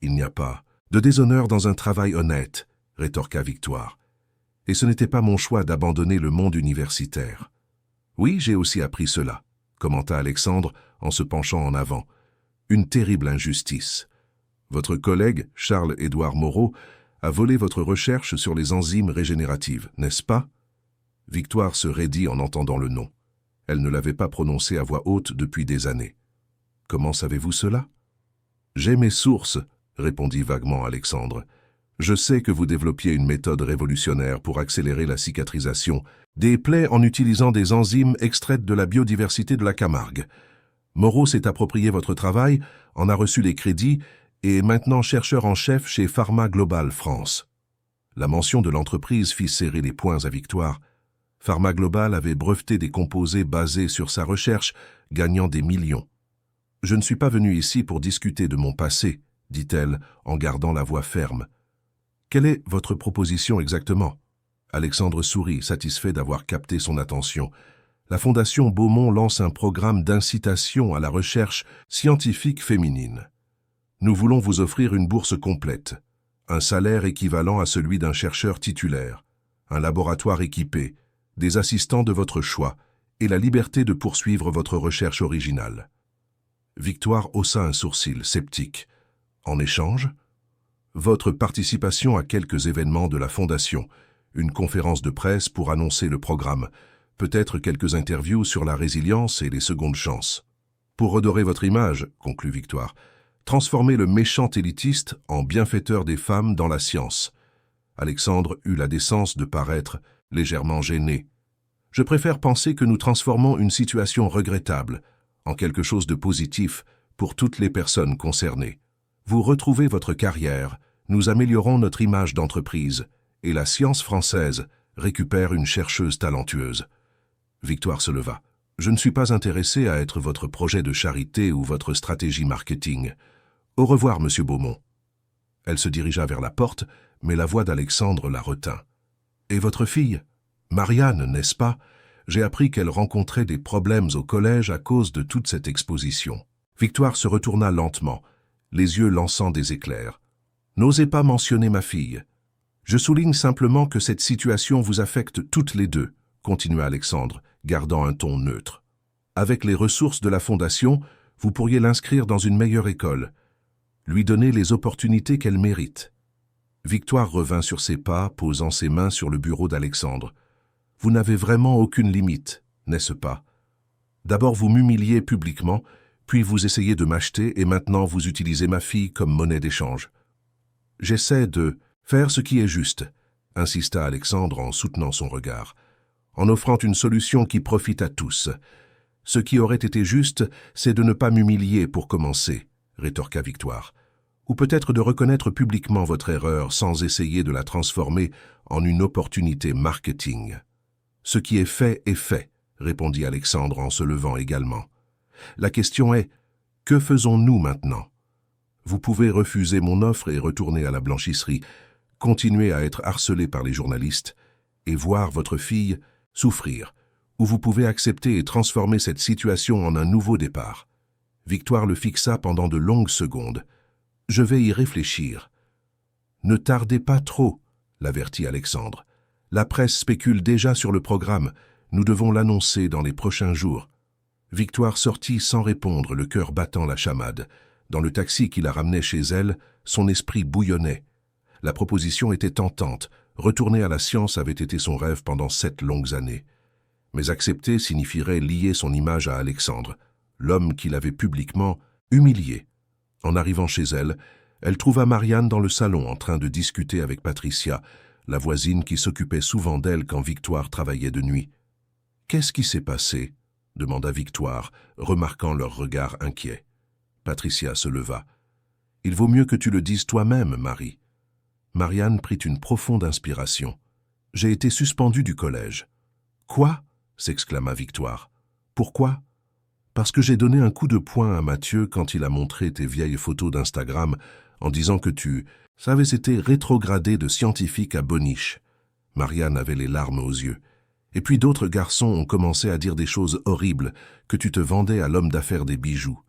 Il n'y a pas de déshonneur dans un travail honnête, » rétorqua Victoire. « Et ce n'était pas mon choix d'abandonner le monde universitaire. »« Oui, j'ai aussi appris cela, » commenta Alexandre en se penchant en avant. « Une terrible injustice. Votre collègue, Charles-Édouard Moreau, a volé votre recherche sur les enzymes régénératives, n'est-ce pas ?» Victoire se raidit en entendant le nom. Elle ne l'avait pas prononcé à voix haute depuis des années. « Comment savez-vous cela ?»« J'ai mes sources, » répondit vaguement Alexandre. « Je sais que vous développiez une méthode révolutionnaire pour accélérer la cicatrisation des plaies en utilisant des enzymes extraites de la biodiversité de la Camargue. Moreau s'est approprié votre travail, en a reçu les crédits et maintenant chercheur en chef chez Pharma Global France. La mention de l'entreprise fit serrer les poings à Victoire. Pharma Global avait breveté des composés basés sur sa recherche, gagnant des millions. « Je ne suis pas venue ici pour discuter de mon passé », dit-elle en gardant la voix ferme. « Quelle est votre proposition exactement ?» Alexandre sourit, satisfait d'avoir capté son attention. La Fondation Beaumont lance un programme d'incitation à la recherche scientifique féminine. Nous voulons vous offrir une bourse complète, un salaire équivalent à celui d'un chercheur titulaire, un laboratoire équipé, des assistants de votre choix et la liberté de poursuivre votre recherche originale. Victoire haussa un sourcil sceptique. En échange, votre participation à quelques événements de la Fondation, une conférence de presse pour annoncer le programme, peut-être quelques interviews sur la résilience et les secondes chances. Pour redorer votre image, conclut Victoire, transformez le méchant élitiste en bienfaiteur des femmes dans la science. Alexandre eut la décence de paraître légèrement gêné. Je préfère penser que nous transformons une situation regrettable en quelque chose de positif pour toutes les personnes concernées. Vous retrouvez votre carrière, nous améliorons notre image d'entreprise et la science française récupère une chercheuse talentueuse. Victoire se leva. Je ne suis pas intéressé à être votre projet de charité ou votre stratégie marketing. Au revoir, monsieur Beaumont. Elle se dirigea vers la porte, mais la voix d'Alexandre la retint. Et votre fille? Marianne, n'est-ce pas? J'ai appris qu'elle rencontrait des problèmes au collège à cause de toute cette exposition. Victoire se retourna lentement, les yeux lançant des éclairs. N'osez pas mentionner ma fille. Je souligne simplement que cette situation vous affecte toutes les deux, continua Alexandre, gardant un ton neutre. Avec les ressources de la Fondation, vous pourriez l'inscrire dans une meilleure école, lui donner les opportunités qu'elle mérite. Victoire revint sur ses pas, posant ses mains sur le bureau d'Alexandre. Vous n'avez vraiment aucune limite, n'est-ce pas? D'abord vous m'humiliez publiquement, puis vous essayez de m'acheter et maintenant vous utilisez ma fille comme monnaie d'échange. J'essaie de faire ce qui est juste, insista Alexandre en soutenant son regard, en offrant une solution qui profite à tous. Ce qui aurait été juste, c'est de ne pas m'humilier pour commencer, rétorqua Victoire. Ou peut-être de reconnaître publiquement votre erreur sans essayer de la transformer en une opportunité marketing. Ce qui est fait, répondit Alexandre en se levant également. La question est, que faisons-nous maintenant? Vous pouvez refuser mon offre et retourner à la blanchisserie, continuer à être harcelé par les journalistes et voir votre fille souffrir, ou vous pouvez accepter et transformer cette situation en un nouveau départ. Victoire le fixa pendant de longues secondes. Je vais y réfléchir. Ne tardez pas trop, l'avertit Alexandre. La presse spécule déjà sur le programme. Nous devons l'annoncer dans les prochains jours. Victoire sortit sans répondre, le cœur battant la chamade. Dans le taxi qui la ramenait chez elle, son esprit bouillonnait. La proposition était tentante. Retourner à la science avait été son rêve pendant 7 longues années. Mais accepter signifierait lier son image à Alexandre, l'homme qu'il avait publiquement humilié. En arrivant chez elle, elle trouva Marianne dans le salon en train de discuter avec Patricia, la voisine qui s'occupait souvent d'elle quand Victoire travaillait de nuit. « Qu'est-ce qui s'est passé ?» demanda Victoire, remarquant leur regard inquiet. Patricia se leva. « Il vaut mieux que tu le dises toi-même, Marie. » Marianne prit une profonde inspiration. « J'ai été suspendue du collège. »« Quoi ?» s'exclama Victoire. « Pourquoi ?»« Parce que j'ai donné un coup de poing à Mathieu quand il a montré tes vieilles photos d'Instagram en disant que tu savais c'était rétrogradé de scientifique à boniche. » Marianne avait les larmes aux yeux. « Et puis d'autres garçons ont commencé à dire des choses horribles, que tu te vendais à l'homme d'affaires des bijoux. »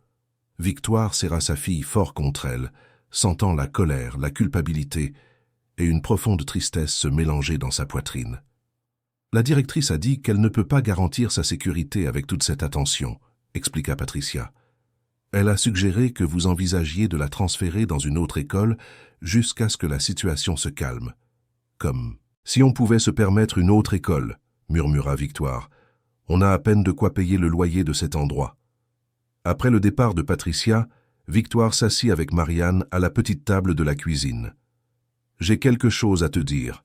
Victoire serra sa fille fort contre elle, sentant la colère, la culpabilité et une profonde tristesse se mélanger dans sa poitrine. La directrice a dit qu'elle ne peut pas garantir sa sécurité avec toute cette attention, expliqua Patricia. Elle a suggéré que vous envisagiez de la transférer dans une autre école jusqu'à ce que la situation se calme. Comme « Si on pouvait se permettre une autre école », murmura Victoire. « On a à peine de quoi payer le loyer de cet endroit. » Après le départ de Patricia, Victoire s'assit avec Marianne à la petite table de la cuisine. « J'ai quelque chose à te dire. »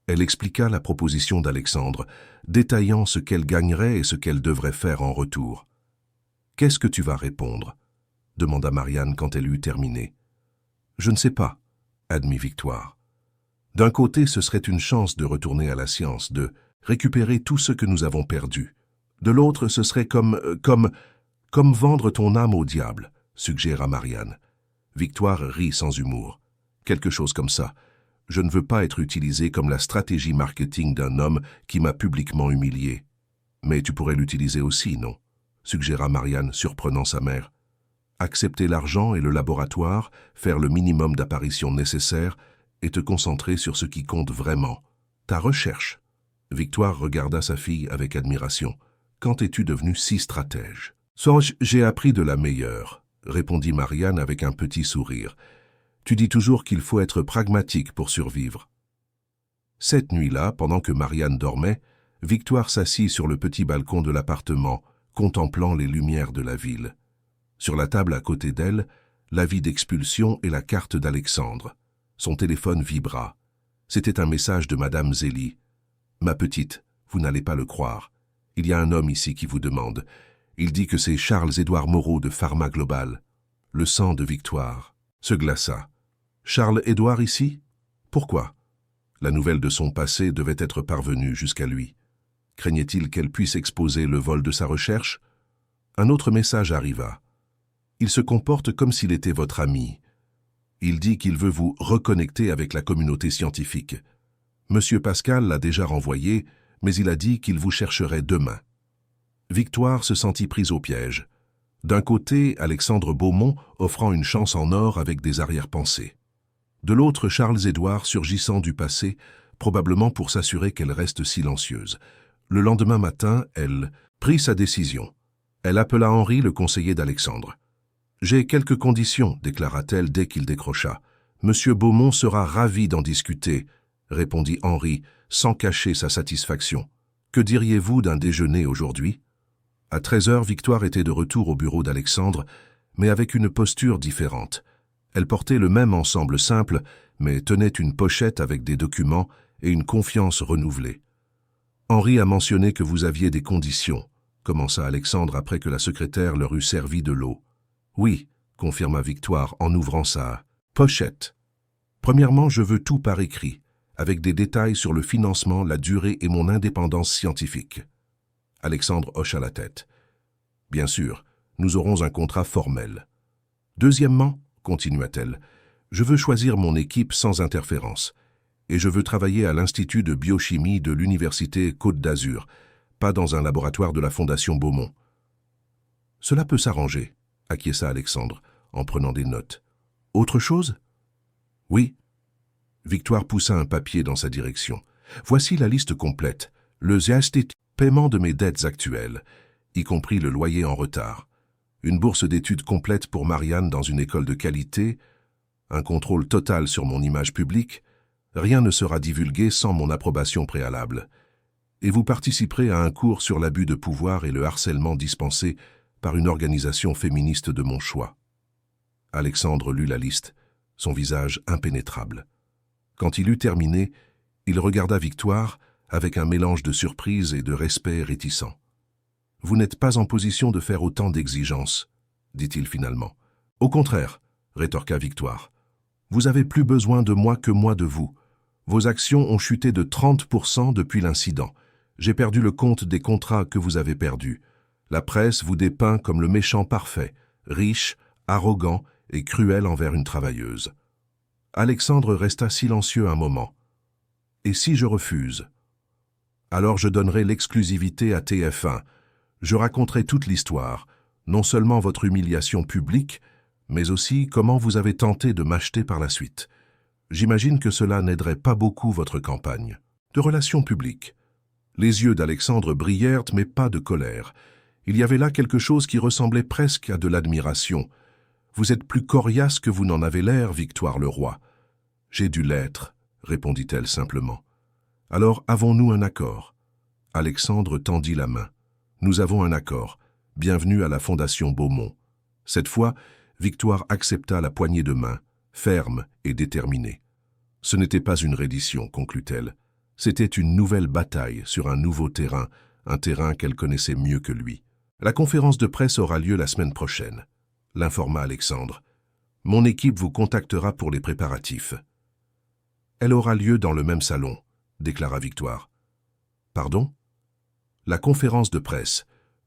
Elle expliqua la proposition d'Alexandre, détaillant ce qu'elle gagnerait et ce qu'elle devrait faire en retour. « Qu'est-ce que tu vas répondre ?» demanda Marianne quand elle eut terminé. Je ne sais pas, admit Victoire. D'un côté, ce serait une chance de retourner à la science, de récupérer tout ce que nous avons perdu. De l'autre, ce serait comme vendre ton âme au diable, suggéra Marianne. Victoire rit sans humour. Quelque chose comme ça. Je ne veux pas être utilisé comme la stratégie marketing d'un homme qui m'a publiquement humilié. Mais tu pourrais l'utiliser aussi, non? Suggéra Marianne, surprenant sa mère. Accepter l'argent et le laboratoire, faire le minimum d'apparitions nécessaires et te concentrer sur ce qui compte vraiment, ta recherche. Victoire regarda sa fille avec admiration. Quand es-tu devenue si stratège? J'ai appris de la meilleure, répondit Marianne avec un petit sourire. Tu dis toujours qu'il faut être pragmatique pour survivre. Cette nuit-là, pendant que Marianne dormait, Victoire s'assit sur le petit balcon de l'appartement, contemplant les lumières de la ville. Sur la table à côté d'elle, l'avis d'expulsion et la carte d'Alexandre. Son téléphone vibra. C'était un message de Madame Zélie. « Ma petite, vous n'allez pas le croire. Il y a un homme ici qui vous demande. Il dit que c'est Charles-Édouard Moreau de Pharma Global. » Le sang de Victoire se glaça. « Charles-Édouard ici? Pourquoi ?» La nouvelle de son passé devait être parvenue jusqu'à lui. Craignait-il qu'elle puisse exposer le vol de sa recherche? Un autre message arriva. « Il se comporte comme s'il était votre ami. Il dit qu'il veut vous reconnecter avec la communauté scientifique. Monsieur Pascal l'a déjà renvoyé, mais il a dit qu'il vous chercherait demain. » Victoire se sentit prise au piège. D'un côté, Alexandre Beaumont offrant une chance en or avec des arrière-pensées. De l'autre, Charles-Édouard surgissant du passé, probablement pour s'assurer qu'elle reste silencieuse. Le lendemain matin, elle prit sa décision. Elle appela Henri, le conseiller d'Alexandre. « J'ai quelques conditions, déclara-t-elle dès qu'il décrocha. « Monsieur Beaumont sera ravi d'en discuter, » répondit Henri, sans cacher sa satisfaction. « Que diriez-vous d'un déjeuner aujourd'hui ?» À 13h, Victoire était de retour au bureau d'Alexandre, mais avec une posture différente. Elle portait le même ensemble simple, mais tenait une pochette avec des documents et une confiance renouvelée. « Henri a mentionné que vous aviez des conditions, » commença Alexandre après que la secrétaire leur eut servi de l'eau. « Oui, » confirma Victoire en ouvrant sa pochette. « Premièrement, je veux tout par écrit, avec des détails sur le financement, la durée et mon indépendance scientifique. » Alexandre hocha la tête. « Bien sûr, nous aurons un contrat formel. Deuxièmement, continua-t-elle, je veux choisir mon équipe sans interférence, et je veux travailler à l'Institut de biochimie de l'Université Côte d'Azur, pas dans un laboratoire de la Fondation Beaumont. » « Cela peut s'arranger, » acquiesça Alexandre, en prenant des notes. « Autre chose ?»« Oui. » Victoire poussa un papier dans sa direction. « Voici la liste complète. Le paiement de mes dettes actuelles, y compris le loyer en retard. Une bourse d'études complète pour Marianne dans une école de qualité, un contrôle total sur mon image publique, rien ne sera divulgué sans mon approbation préalable. Et vous participerez à un cours sur l'abus de pouvoir et le harcèlement dispensé par une organisation féministe de mon choix. » Alexandre lut la liste, son visage impénétrable. Quand il eut terminé, il regarda Victoire avec un mélange de surprise et de respect réticent. « Vous n'êtes pas en position de faire autant d'exigences, » dit-il finalement. « Au contraire, » rétorqua Victoire. « Vous avez plus besoin de moi que moi de vous. Vos actions ont chuté de 30% depuis l'incident. J'ai perdu le compte des contrats que vous avez perdus. La presse vous dépeint comme le méchant parfait, riche, arrogant et cruel envers une travailleuse. » Alexandre resta silencieux un moment. « Et si je refuse ? Alors je donnerai l'exclusivité à TF1. Je raconterai toute l'histoire, non seulement votre humiliation publique, mais aussi comment vous avez tenté de m'acheter par la suite. J'imagine que cela n'aiderait pas beaucoup votre campagne. » De relations publiques. Les yeux d'Alexandre brillèrent, mais pas de colère. Il y avait là quelque chose qui ressemblait presque à de l'admiration. « Vous êtes plus coriace que vous n'en avez l'air, Victoire Leroy. »« J'ai dû l'être, » répondit-elle simplement. « Alors avons-nous un accord ?» Alexandre tendit la main. « Nous avons un accord. Bienvenue à la Fondation Beaumont. » Cette fois, Victoire accepta la poignée de main, ferme et déterminée. Ce n'était pas une reddition, conclut-elle. C'était une nouvelle bataille sur un nouveau terrain, un terrain qu'elle connaissait mieux que lui. La conférence de presse aura lieu la semaine prochaine, l'informa Alexandre. Mon équipe vous contactera pour les préparatifs. Elle aura lieu dans le même salon, déclara Victoire. Pardon? La conférence de presse.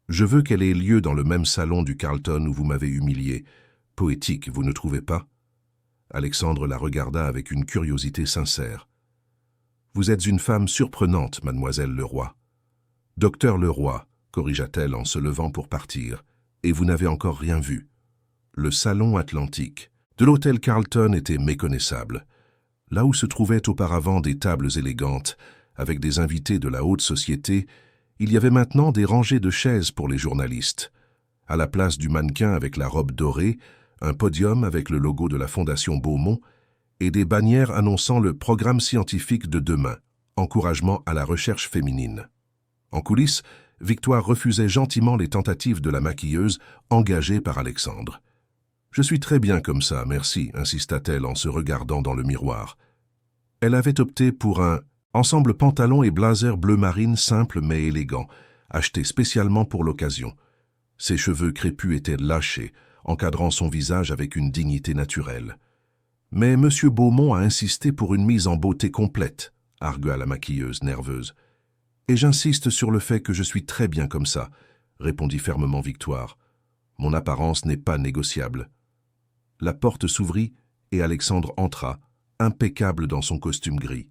Je veux qu'elle ait lieu dans le même salon du Carlton où vous m'avez humilié. Poétique, vous ne trouvez pas? Alexandre la regarda avec une curiosité sincère. Vous êtes une femme surprenante, mademoiselle Leroy. Docteur Leroy, corrigea-t-elle en se levant pour partir, et vous n'avez encore rien vu. Le salon Atlantique de l'hôtel Carlton était méconnaissable. Là où se trouvaient auparavant des tables élégantes, avec des invités de la haute société, il y avait maintenant des rangées de chaises pour les journalistes. À la place du mannequin avec la robe dorée, un podium avec le logo de la Fondation Beaumont et des bannières annonçant le programme scientifique de demain, encouragement à la recherche féminine. En coulisses, Victoire refusait gentiment les tentatives de la maquilleuse engagée par Alexandre. « Je suis très bien comme ça, merci », insista-t-elle en se regardant dans le miroir. Elle avait opté pour un ensemble pantalon et blazer bleu marine simple mais élégant, acheté spécialement pour l'occasion. Ses cheveux crépus étaient lâchés, encadrant son visage avec une dignité naturelle. Mais M. Beaumont a insisté pour une mise en beauté complète, argua la maquilleuse nerveuse. « Et j'insiste sur le fait que je suis très bien comme ça », répondit fermement Victoire. « Mon apparence n'est pas négociable. » La porte s'ouvrit et Alexandre entra, impeccable dans son costume gris.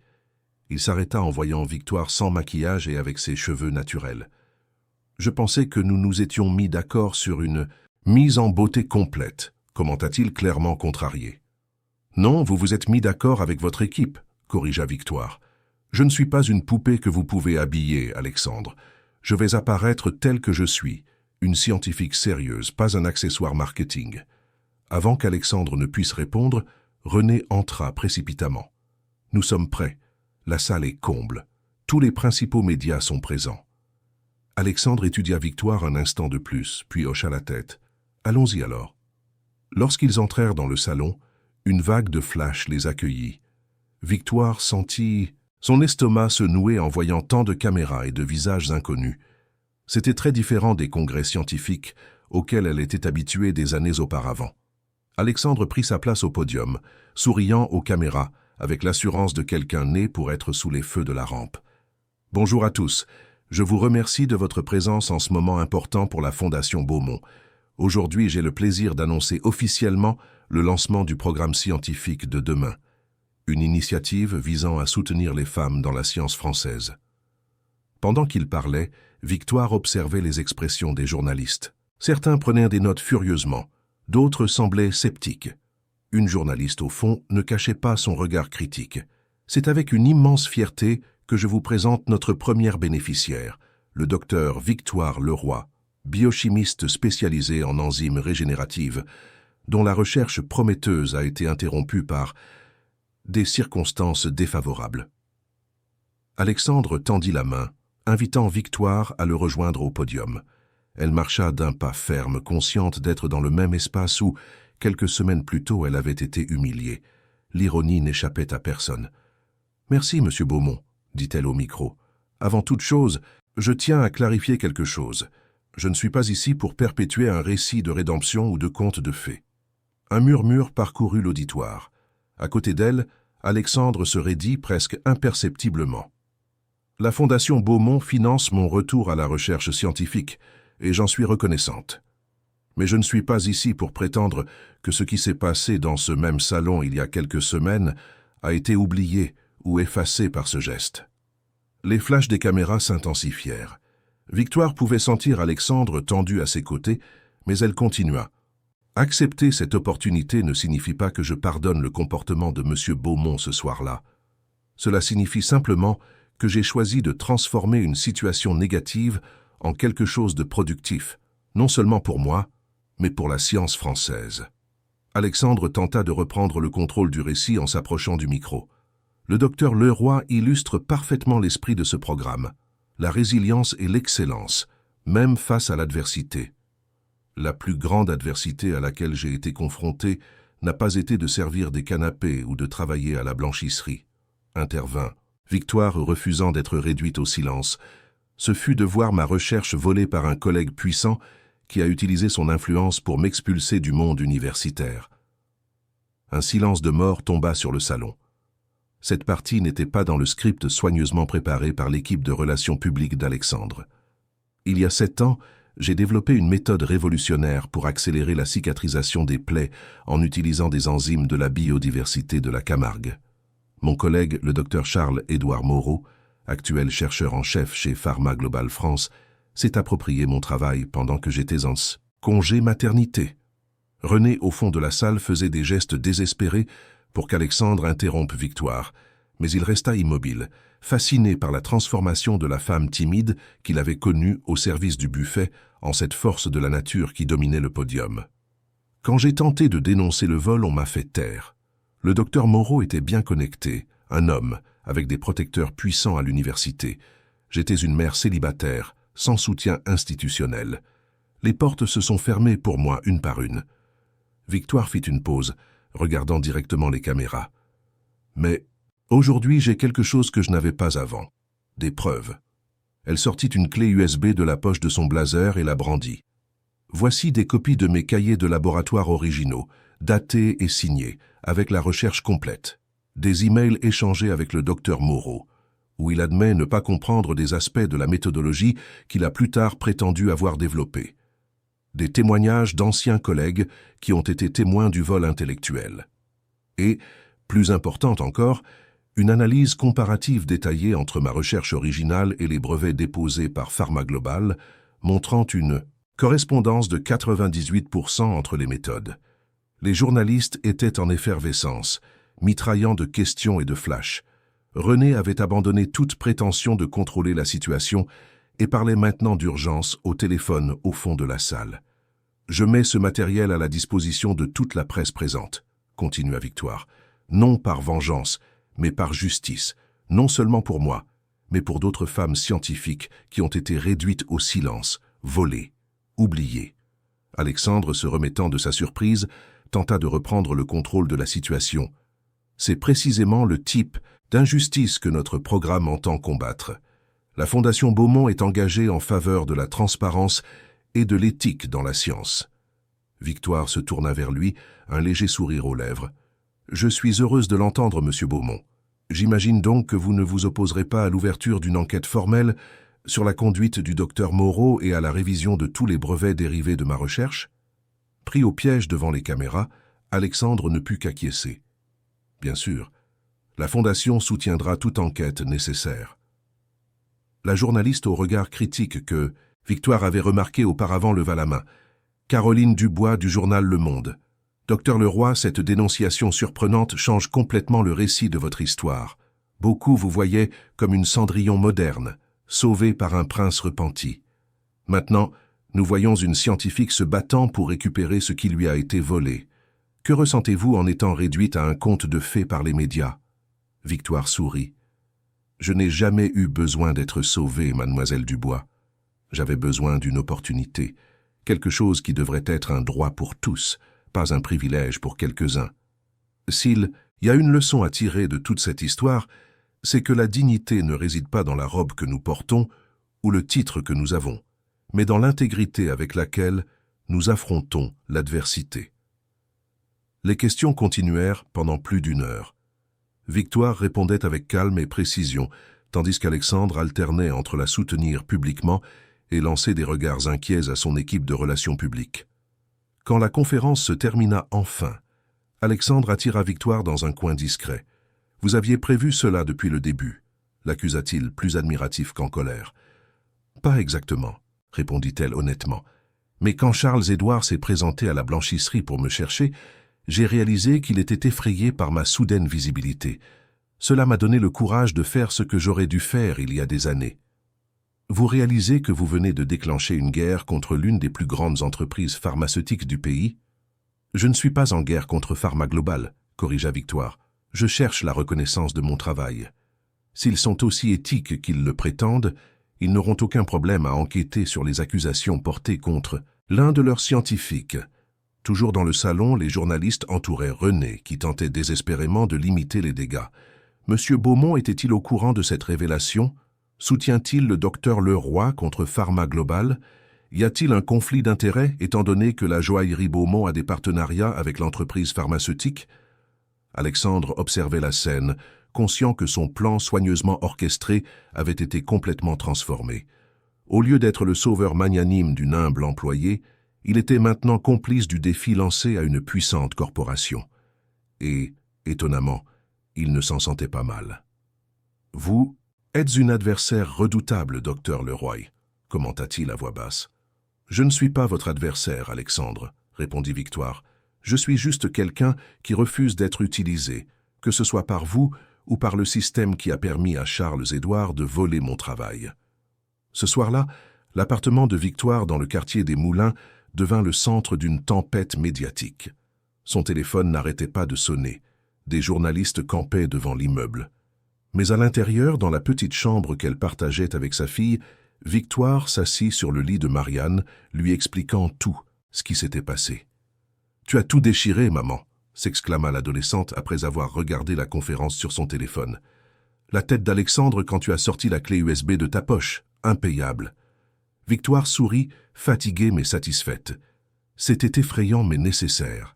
Il s'arrêta en voyant Victoire sans maquillage et avec ses cheveux naturels. « Je pensais que nous nous étions mis d'accord sur une mise en beauté complète », commenta-t-il clairement contrarié. « Non, vous vous êtes mis d'accord avec votre équipe », corrigea Victoire. « Je ne suis pas une poupée que vous pouvez habiller, Alexandre. Je vais apparaître tel que je suis, une scientifique sérieuse, pas un accessoire marketing. » Avant qu'Alexandre ne puisse répondre, René entra précipitamment. « Nous sommes prêts. La salle est comble. Tous les principaux médias sont présents. » Alexandre étudia Victoire un instant de plus, puis hocha la tête. « Allons-y alors. » Lorsqu'ils entrèrent dans le salon, une vague de flash les accueillit. Victoire sentit son estomac se nouer en voyant tant de caméras et de visages inconnus. C'était très différent des congrès scientifiques auxquels elle était habituée des années auparavant. Alexandre prit sa place au podium, souriant aux caméras, avec l'assurance de quelqu'un né pour être sous les feux de la rampe. « Bonjour à tous. Je vous remercie de votre présence en ce moment important pour la Fondation Beaumont. Aujourd'hui, j'ai le plaisir d'annoncer officiellement le lancement du programme scientifique de demain, une initiative visant à soutenir les femmes dans la science française. » Pendant qu'il parlait, Victoire observait les expressions des journalistes. Certains prenaient des notes furieusement, d'autres semblaient sceptiques. Une journaliste, au fond, ne cachait pas son regard critique. « C'est avec une immense fierté que je vous présente notre première bénéficiaire, le docteur Victoire Leroy, biochimiste spécialisé en enzymes régénératives, dont la recherche prometteuse a été interrompue par des circonstances défavorables. » Alexandre tendit la main, invitant Victoire à le rejoindre au podium. Elle marcha d'un pas ferme, consciente d'être dans le même espace où, quelques semaines plus tôt, elle avait été humiliée. L'ironie n'échappait à personne. « Merci, Monsieur Beaumont, » dit-elle au micro. « Avant toute chose, je tiens à clarifier quelque chose. Je ne suis pas ici pour perpétuer un récit de rédemption ou de conte de fées. » Un murmure parcourut l'auditoire. À côté d'elle, Alexandre se raidit presque imperceptiblement. « La Fondation Beaumont finance mon retour à la recherche scientifique, et j'en suis reconnaissante. Mais je ne suis pas ici pour prétendre que ce qui s'est passé dans ce même salon il y a quelques semaines a été oublié ou effacé par ce geste. » Les flashs des caméras s'intensifièrent. Victoire pouvait sentir Alexandre tendu à ses côtés, mais elle continua. « Accepter cette opportunité ne signifie pas que je pardonne le comportement de M. Beaumont ce soir-là. Cela signifie simplement que j'ai choisi de transformer une situation négative en quelque chose de productif, non seulement pour moi, mais pour la science française. » Alexandre tenta de reprendre le contrôle du récit en s'approchant du micro. Le docteur Leroy illustre parfaitement l'esprit de ce programme, la résilience et l'excellence, même face à l'adversité. La plus grande adversité à laquelle j'ai été confronté n'a pas été de servir des canapés ou de travailler à la blanchisserie. Intervint Victoire, refusant d'être réduite au silence. Ce fut de voir ma recherche volée par un collègue puissant qui a utilisé son influence pour m'expulser du monde universitaire. Un silence de mort tomba sur le salon. Cette partie n'était pas dans le script soigneusement préparé par l'équipe de relations publiques d'Alexandre. Il y a 7 ans, j'ai développé une méthode révolutionnaire pour accélérer la cicatrisation des plaies en utilisant des enzymes de la biodiversité de la Camargue. Mon collègue, le Dr Charles-Édouard Moreau, actuel chercheur en chef chez Pharma Global France, s'est approprié mon travail pendant que j'étais en congé maternité. René, au fond de la salle, faisait des gestes désespérés pour qu'Alexandre interrompe Victoire, mais il resta immobile, fasciné par la transformation de la femme timide qu'il avait connue au service du buffet en cette force de la nature qui dominait le podium. Quand j'ai tenté de dénoncer le vol, on m'a fait taire. Le docteur Moreau était bien connecté, un homme, avec des protecteurs puissants à l'université. J'étais une mère célibataire, sans soutien institutionnel. Les portes se sont fermées pour moi une par une. Victoire fit une pause, regardant directement les caméras. Mais aujourd'hui, j'ai quelque chose que je n'avais pas avant. Des preuves. Elle sortit une clé USB de la poche de son blazer et la brandit. Voici des copies de mes cahiers de laboratoire originaux, datés et signés, avec la recherche complète. Des emails échangés avec le docteur Moreau, où il admet ne pas comprendre des aspects de la méthodologie qu'il a plus tard prétendu avoir développée. Des témoignages d'anciens collègues qui ont été témoins du vol intellectuel. Et, plus importante encore, une analyse comparative détaillée entre ma recherche originale et les brevets déposés par Pharma Global, montrant une correspondance de 98% entre les méthodes. Les journalistes étaient en effervescence, mitraillant de questions et de flashs. René avait abandonné toute prétention de contrôler la situation et parlait maintenant d'urgence au téléphone au fond de la salle. « Je mets ce matériel à la disposition de toute la presse présente », continua Victoire, « non par vengeance, mais par justice, non seulement pour moi, mais pour d'autres femmes scientifiques qui ont été réduites au silence, volées, oubliées. » Alexandre, se remettant de sa surprise, tenta de reprendre le contrôle de la situation. C'est précisément le type d'injustice que notre programme entend combattre. La Fondation Beaumont est engagée en faveur de la transparence et de l'éthique dans la science. Victoire se tourna vers lui, un léger sourire aux lèvres. « Je suis heureuse de l'entendre, monsieur Beaumont. J'imagine donc que vous ne vous opposerez pas à l'ouverture d'une enquête formelle sur la conduite du docteur Moreau et à la révision de tous les brevets dérivés de ma recherche ?» Pris au piège devant les caméras, Alexandre ne put qu'acquiescer. Bien sûr, la Fondation soutiendra toute enquête nécessaire. La journaliste au regard critique que Victoire avait remarqué auparavant leva la main. Caroline Dubois du journal Le Monde. Docteur Leroy, cette dénonciation surprenante change complètement le récit de votre histoire. Beaucoup vous voyaient comme une Cendrillon moderne, sauvée par un prince repenti. Maintenant, nous voyons une scientifique se battant pour récupérer ce qui lui a été volé. Que ressentez-vous en étant réduite à un conte de fées par les médias ? Victoire sourit. Je n'ai jamais eu besoin d'être sauvée, mademoiselle Dubois. J'avais besoin d'une opportunité, quelque chose qui devrait être un droit pour tous, pas un privilège pour quelques-uns. S'il y a une leçon à tirer de toute cette histoire, c'est que la dignité ne réside pas dans la robe que nous portons ou le titre que nous avons, mais dans l'intégrité avec laquelle nous affrontons l'adversité. Les questions continuèrent pendant plus d'1 heure. Victoire répondait avec calme et précision, tandis qu'Alexandre alternait entre la soutenir publiquement et lancer des regards inquiets à son équipe de relations publiques. Quand la conférence se termina enfin, Alexandre attira Victoire dans un coin discret. « Vous aviez prévu cela depuis le début », l'accusa-t-il, plus admiratif qu'en colère. « Pas exactement », répondit-elle honnêtement. « Mais quand Charles-Édouard s'est présenté à la blanchisserie pour me chercher, j'ai réalisé qu'il était effrayé par ma soudaine visibilité. Cela m'a donné le courage de faire ce que j'aurais dû faire il y a des années. Vous réalisez que vous venez de déclencher une guerre contre l'une des plus grandes entreprises pharmaceutiques du pays ? Je ne suis pas en guerre contre Pharma Global, corrigea Victoire. Je cherche la reconnaissance de mon travail. S'ils sont aussi éthiques qu'ils le prétendent, ils n'auront aucun problème à enquêter sur les accusations portées contre l'un de leurs scientifiques. Toujours dans le salon, les journalistes entouraient René, qui tentait désespérément de limiter les dégâts. Monsieur Beaumont était-il au courant de cette révélation ? Soutient-il le docteur Leroy contre Pharma Global ? Y a-t-il un conflit d'intérêts, étant donné que la joaillerie Beaumont a des partenariats avec l'entreprise pharmaceutique ? Alexandre observait la scène, conscient que son plan soigneusement orchestré avait été complètement transformé. Au lieu d'être le sauveur magnanime d'une humble employée, il était maintenant complice du défi lancé à une puissante corporation. Et, étonnamment, il ne s'en sentait pas mal. « Vous êtes une adversaire redoutable, docteur Leroy », commenta-t-il à voix basse. « Je ne suis pas votre adversaire, Alexandre, » répondit Victoire. « Je suis juste quelqu'un qui refuse d'être utilisé, que ce soit par vous ou par le système qui a permis à Charles-Édouard de voler mon travail. » Ce soir-là, l'appartement de Victoire dans le quartier des Moulins devint le centre d'une tempête médiatique. Son téléphone n'arrêtait pas de sonner. Des journalistes campaient devant l'immeuble. Mais à l'intérieur, dans la petite chambre qu'elle partageait avec sa fille, Victoire s'assit sur le lit de Marianne, lui expliquant tout ce qui s'était passé. « Tu as tout déchiré, maman !» s'exclama l'adolescente après avoir regardé la conférence sur son téléphone. « La tête d'Alexandre quand tu as sorti la clé USB de ta poche, impayable. » Victoire sourit, fatiguée mais satisfaite. C'était effrayant mais nécessaire.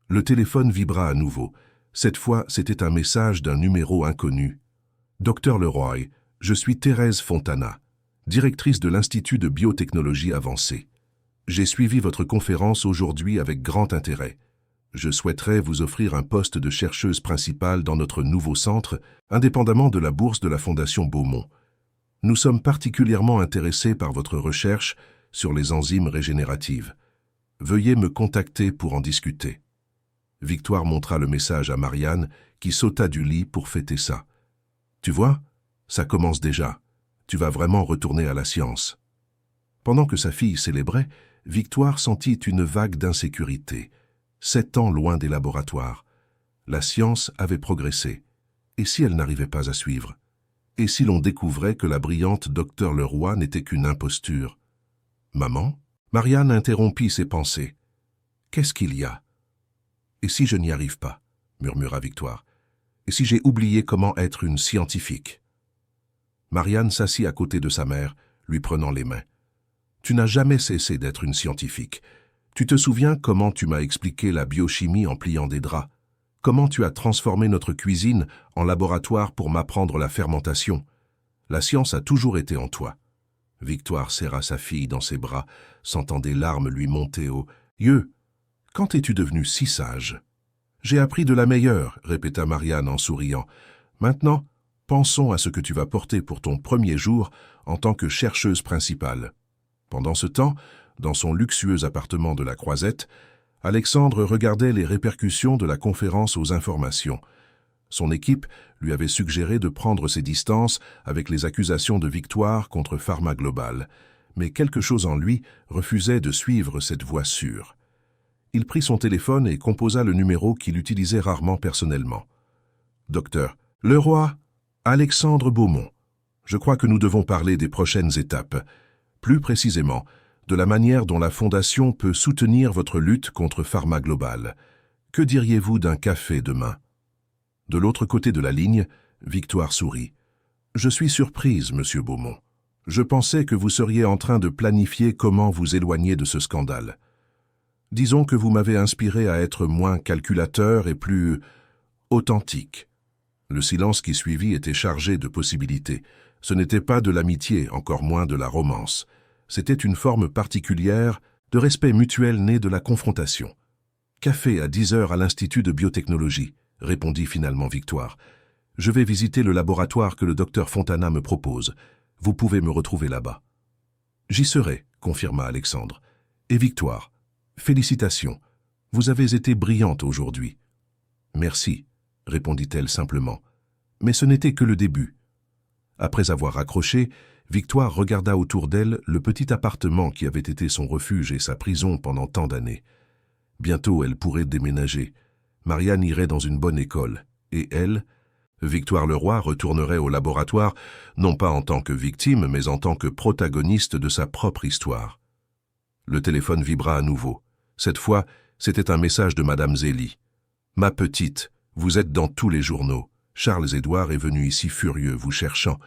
Le téléphone vibra à nouveau. Cette fois, c'était un message d'un numéro inconnu. « Docteur Leroy, je suis Thérèse Fontana, directrice de l'Institut de biotechnologie avancée. J'ai suivi votre conférence aujourd'hui avec grand intérêt. Je souhaiterais vous offrir un poste de chercheuse principale dans notre nouveau centre, indépendamment de la bourse de la Fondation Beaumont. Nous sommes particulièrement intéressés par votre recherche sur les enzymes régénératives. Veuillez me contacter pour en discuter. » Victoire montra le message à Marianne, qui sauta du lit pour fêter ça. « Tu vois, ça commence déjà. Tu vas vraiment retourner à la science. » Pendant que sa fille célébrait, Victoire sentit une vague d'insécurité. 7 ans loin des laboratoires. La science avait progressé. Et si elle n'arrivait pas à suivre? Et si l'on découvrait que la brillante docteur Leroy n'était qu'une imposture? « Maman ?» Marianne interrompit ses pensées. « Qu'est-ce qu'il y a? » « Et si je n'y arrive pas ?» murmura Victoire. « Et si j'ai oublié comment être une scientifique ?» Marianne s'assit à côté de sa mère, lui prenant les mains. « Tu n'as jamais cessé d'être une scientifique. Tu te souviens comment tu m'as expliqué la biochimie en pliant des draps? Comment tu as transformé notre cuisine en laboratoire pour m'apprendre la fermentation? La science a toujours été en toi. » Victoire serra sa fille dans ses bras, sentant des larmes lui monter aux yeux. « Quand es-tu devenue si sage ?»« J'ai appris de la meilleure, » répéta Marianne en souriant. « Maintenant, pensons à ce que tu vas porter pour ton premier jour en tant que chercheuse principale. » Pendant ce temps, dans son luxueux appartement de la Croisette, Alexandre regardait les répercussions de la conférence aux informations. Son équipe lui avait suggéré de prendre ses distances avec les accusations de Victoire contre Pharma Global, mais quelque chose en lui refusait de suivre cette voie sûre. Il prit son téléphone et composa le numéro qu'il utilisait rarement personnellement. « Docteur Leroy, Alexandre Beaumont, je crois que nous devons parler des prochaines étapes, plus précisément de la manière dont la Fondation peut soutenir votre lutte contre Pharma Global. Que diriez-vous d'un café demain ?» De l'autre côté de la ligne, Victoire sourit. « Je suis surprise, monsieur Beaumont. Je pensais que vous seriez en train de planifier comment vous éloigner de ce scandale. Disons que vous m'avez inspiré à être moins calculateur et plus authentique. » Le silence qui suivit était chargé de possibilités. Ce n'était pas de l'amitié, encore moins de la romance. C'était une forme particulière de respect mutuel né de la confrontation. « Café à 10 heures à l'Institut de biotechnologie », répondit finalement Victoire. « Je vais visiter le laboratoire que le docteur Fontana me propose. Vous pouvez me retrouver là-bas. »« J'y serai », confirma Alexandre. « Et Victoire, félicitations. Vous avez été brillante aujourd'hui. »« Merci », répondit-elle simplement. Mais ce n'était que le début. Après avoir raccroché, Victoire regarda autour d'elle le petit appartement qui avait été son refuge et sa prison pendant tant d'années. Bientôt, elle pourrait déménager. Marianne irait dans une bonne école. Et elle, Victoire Leroy, retournerait au laboratoire, non pas en tant que victime, mais en tant que protagoniste de sa propre histoire. Le téléphone vibra à nouveau. Cette fois, c'était un message de Madame Zélie. « Ma petite, vous êtes dans tous les journaux. Charles-Édouard est venu ici furieux, vous cherchant.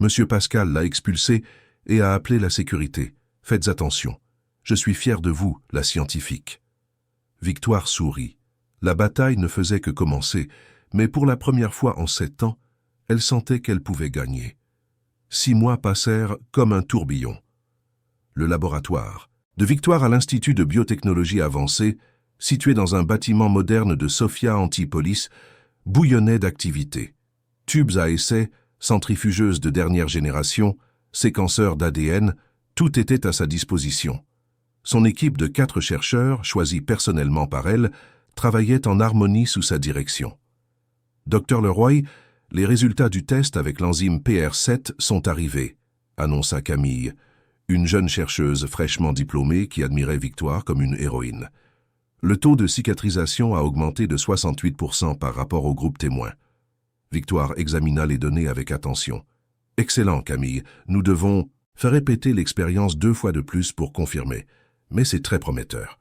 Monsieur Pascal l'a expulsé et a appelé la sécurité. Faites attention. Je suis fier de vous, la scientifique. » Victoire sourit. La bataille ne faisait que commencer, mais pour la première fois en 7 ans, elle sentait qu'elle pouvait gagner. 6 mois passèrent comme un tourbillon. Le laboratoire de Victoire à l'Institut de biotechnologie avancée, situé dans un bâtiment moderne de Sophia Antipolis, bouillonnait d'activité. Tubes à essai, centrifugeuses de dernière génération, séquenceurs d'ADN, tout était à sa disposition. Son équipe de 4 chercheurs, choisis personnellement par elle, travaillait en harmonie sous sa direction. Dr Leroy, les résultats du test avec l'enzyme PR7 sont arrivés, annonça Camille, une jeune chercheuse fraîchement diplômée qui admirait Victoire comme une héroïne. Le taux de cicatrisation a augmenté de 68% par rapport au groupe témoin. Victoire examina les données avec attention. « Excellent, Camille, nous devons faire répéter l'expérience 2 fois de plus pour confirmer, mais c'est très prometteur. »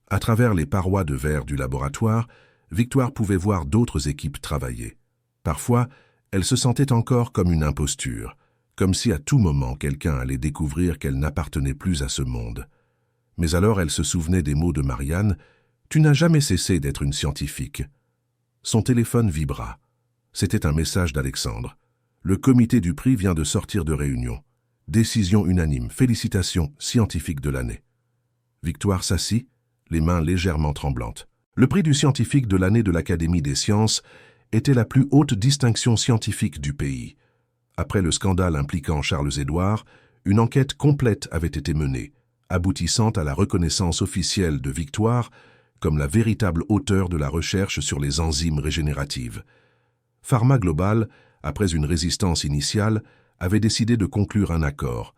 À travers les parois de verre du laboratoire, Victoire pouvait voir d'autres équipes travailler. Parfois, elle se sentait encore comme une imposture, comme si à tout moment quelqu'un allait découvrir qu'elle n'appartenait plus à ce monde. Mais alors elle se souvenait des mots de Marianne « Tu n'as jamais cessé d'être une scientifique ». Son téléphone vibra. C'était un message d'Alexandre. « Le comité du prix vient de sortir de réunion. Décision unanime. Félicitations, scientifique de l'année. » Victoire s'assit, les mains légèrement tremblantes. Le prix du scientifique de l'année de l'Académie des sciences était la plus haute distinction scientifique du pays. Après le scandale impliquant Charles-Édouard, une enquête complète avait été menée, aboutissant à la reconnaissance officielle de Victoire comme la véritable auteure de la recherche sur les enzymes régénératives. Pharma Global, après une résistance initiale, avait décidé de conclure un accord.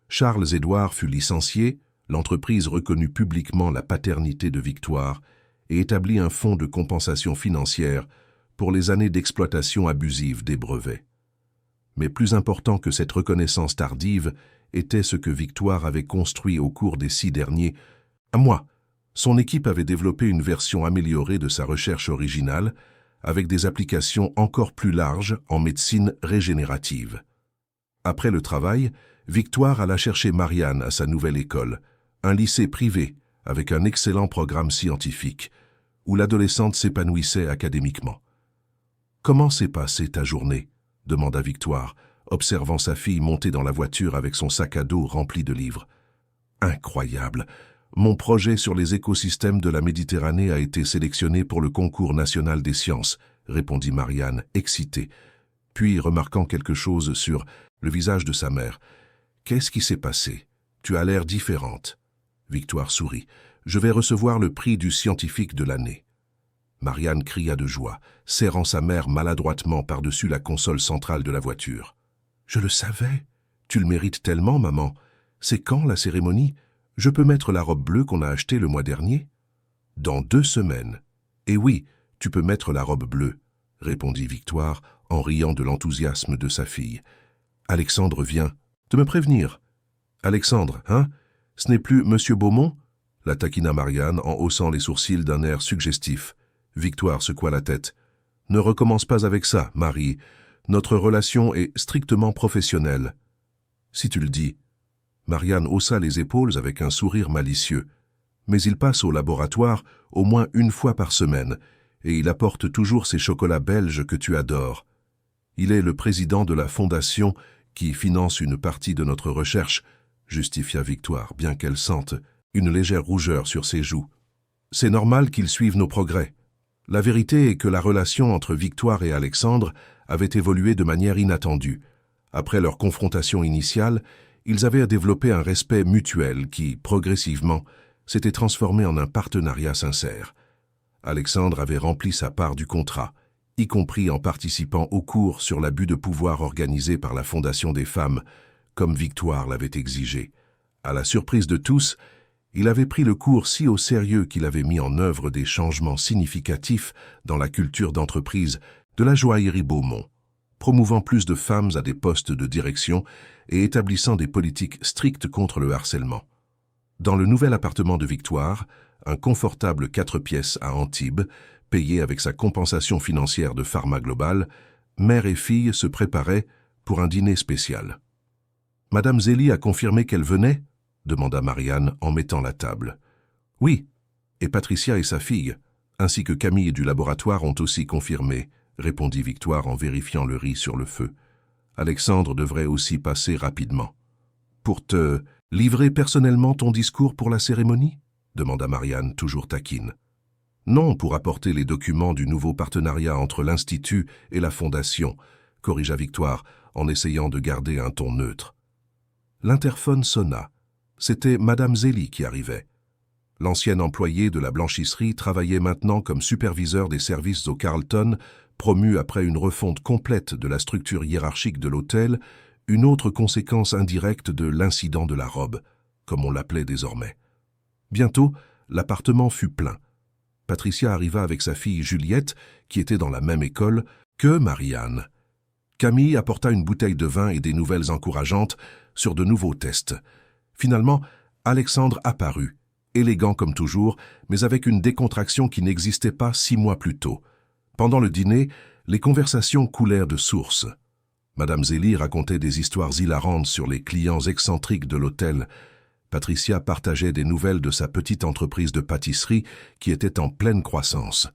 Charles-Édouard fut licencié, l'entreprise reconnut publiquement la paternité de Victoire et établit un fonds de compensation financière pour les années d'exploitation abusive des brevets. Mais plus important que cette reconnaissance tardive était ce que Victoire avait construit au cours des 6 derniers mois. Son équipe avait développé une version améliorée de sa recherche originale, avec des applications encore plus larges en médecine régénérative. Après le travail, Victoire alla chercher Marianne à sa nouvelle école, un lycée privé avec un excellent programme scientifique, où l'adolescente s'épanouissait académiquement. « Comment s'est passée ta journée ?» demanda Victoire, observant sa fille monter dans la voiture avec son sac à dos rempli de livres. « Incroyable! Mon projet sur les écosystèmes de la Méditerranée a été sélectionné pour le concours national des sciences, » répondit Marianne, excitée, puis remarquant quelque chose sur le visage de sa mère. « Qu'est-ce qui s'est passé? Tu as l'air différente. » Victoire sourit. « Je vais recevoir le prix du scientifique de l'année. » Marianne cria de joie, serrant sa mère maladroitement par-dessus la console centrale de la voiture. « Je le savais. Tu le mérites tellement, maman. C'est quand la cérémonie? Je peux mettre la robe bleue qu'on a achetée le mois dernier? »« Dans 2 semaines. »« Et oui, tu peux mettre la robe bleue, » répondit Victoire en riant de l'enthousiasme de sa fille. « Alexandre vient de me prévenir. »« Alexandre, hein? Ce n'est plus Monsieur Beaumont ?» la taquina Marianne en haussant les sourcils d'un air suggestif. Victoire secoua la tête. « Ne recommence pas avec ça, Marie. Notre relation est strictement professionnelle. »« Si tu le dis. » Marianne haussa les épaules avec un sourire malicieux. « Mais il passe au laboratoire au moins 1 fois par semaine, et il apporte toujours ces chocolats belges que tu adores. Il est le président de la fondation qui finance une partie de notre recherche, » justifia Victoire, bien qu'elle sente une légère rougeur sur ses joues. « C'est normal qu'il suive nos progrès. » La vérité est que la relation entre Victoire et Alexandre avait évolué de manière inattendue. Après leur confrontation initiale, ils avaient développé un respect mutuel qui, progressivement, s'était transformé en un partenariat sincère. Alexandre avait rempli sa part du contrat, y compris en participant aux cours sur l'abus de pouvoir organisé par la Fondation des femmes, comme Victoire l'avait exigé. À la surprise de tous, il avait pris le cours si au sérieux qu'il avait mis en œuvre des changements significatifs dans la culture d'entreprise de la joaillerie Beaumont, promouvant plus de femmes à des postes de direction et établissant des politiques strictes contre le harcèlement. Dans le nouvel appartement de Victoire, un confortable 4 pièces à Antibes, payé avec sa compensation financière de Pharma Global, mère et fille se préparaient pour un dîner spécial. « Madame Zélie a confirmé qu'elle venait ?» demanda Marianne en mettant la table. « Oui, et Patricia et sa fille. ainsi que Camille du laboratoire ont aussi confirmé, répondit Victoire en vérifiant le riz sur le feu. Alexandre devrait aussi passer rapidement. Pour te livrer personnellement ton discours pour la cérémonie? Demanda Marianne, toujours taquine. Non, pour apporter les documents du nouveau partenariat entre l'Institut et la Fondation, corrigea Victoire en essayant de garder un ton neutre. L'interphone sonna. C'était Madame Zélie qui arrivait. L'ancienne employée de la blanchisserie travaillait maintenant comme superviseur des services au Carlton, promue après une refonte complète de la structure hiérarchique de l'hôtel, une autre conséquence indirecte de l'incident de la robe, comme on l'appelait désormais. Bientôt, l'appartement fut plein. Patricia arriva avec sa fille Juliette, qui était dans la même école que Marianne. Camille apporta une bouteille de vin et des nouvelles encourageantes sur de nouveaux tests. Finalement, Alexandre apparut, élégant comme toujours, mais avec une décontraction qui n'existait pas 6 mois plus tôt. Pendant le dîner, les conversations coulèrent de source. Madame Zélie racontait des histoires hilarantes sur les clients excentriques de l'hôtel. Patricia partageait des nouvelles de sa petite entreprise de pâtisserie qui était en pleine croissance.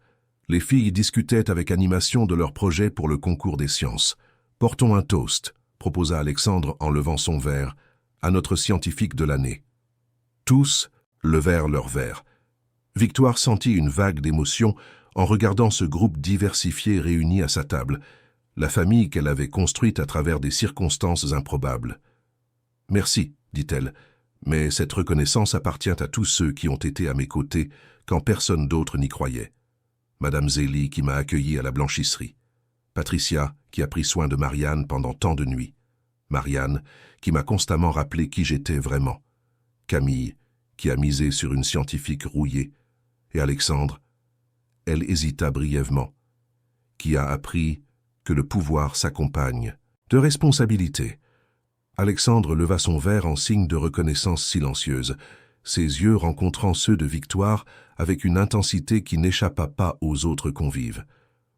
Les filles discutaient avec animation de leurs projets pour le concours des sciences. « Portons un toast », proposa Alexandre en levant son verre, à notre scientifique de l'année. Tous levèrent leur verre. Victoire sentit une vague d'émotion en regardant ce groupe diversifié réuni à sa table, la famille qu'elle avait construite à travers des circonstances improbables. « Merci », dit-elle, « mais cette reconnaissance appartient à tous ceux qui ont été à mes côtés quand personne d'autre n'y croyait. Madame Zélie qui m'a accueilli à la blanchisserie. Patricia qui a pris soin de Marianne pendant tant de nuits. Marianne qui m'a constamment rappelé qui j'étais vraiment. Camille qui a misé sur une scientifique rouillée. Et Alexandre, elle hésita brièvement, qui a appris que le pouvoir s'accompagne de responsabilité. Alexandre leva son verre en signe de reconnaissance silencieuse, ses yeux rencontrant ceux de Victoire avec une intensité qui n'échappa pas aux autres convives.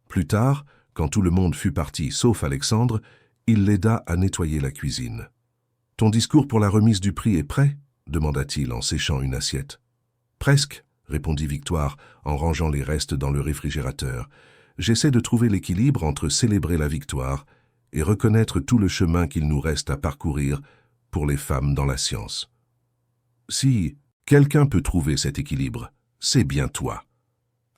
Plus tard, quand tout le monde fut parti sauf Alexandre, il l'aida à nettoyer la cuisine. « Ton discours pour la remise du prix est prêt ?» demanda-t-il en séchant une assiette. « Presque », répondit Victoire en rangeant les restes dans le réfrigérateur. « J'essaie de trouver l'équilibre entre célébrer la victoire et reconnaître tout le chemin qu'il nous reste à parcourir pour les femmes dans la science. Si quelqu'un peut trouver cet équilibre, c'est bien toi. »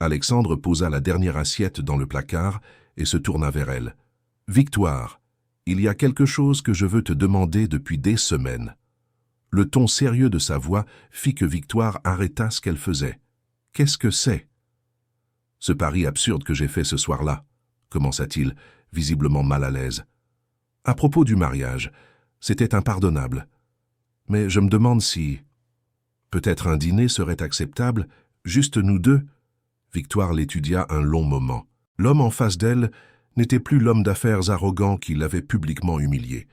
Alexandre posa la dernière assiette dans le placard et se tourna vers elle. « Victoire, il y a quelque chose que je veux te demander depuis des semaines. » Le ton sérieux de sa voix fit que Victoire arrêta ce qu'elle faisait. « Qu'est-ce que c'est ?»« Ce pari absurde que j'ai fait ce soir-là, » commença-t-il, visiblement mal à l'aise. « À propos du mariage, c'était impardonnable. Mais je me demande si... Peut-être un dîner serait acceptable, juste nous deux. » Victoire l'étudia un long moment. L'homme en face d'elle n'était plus l'homme d'affaires arrogant qui l'avait publiquement humilié.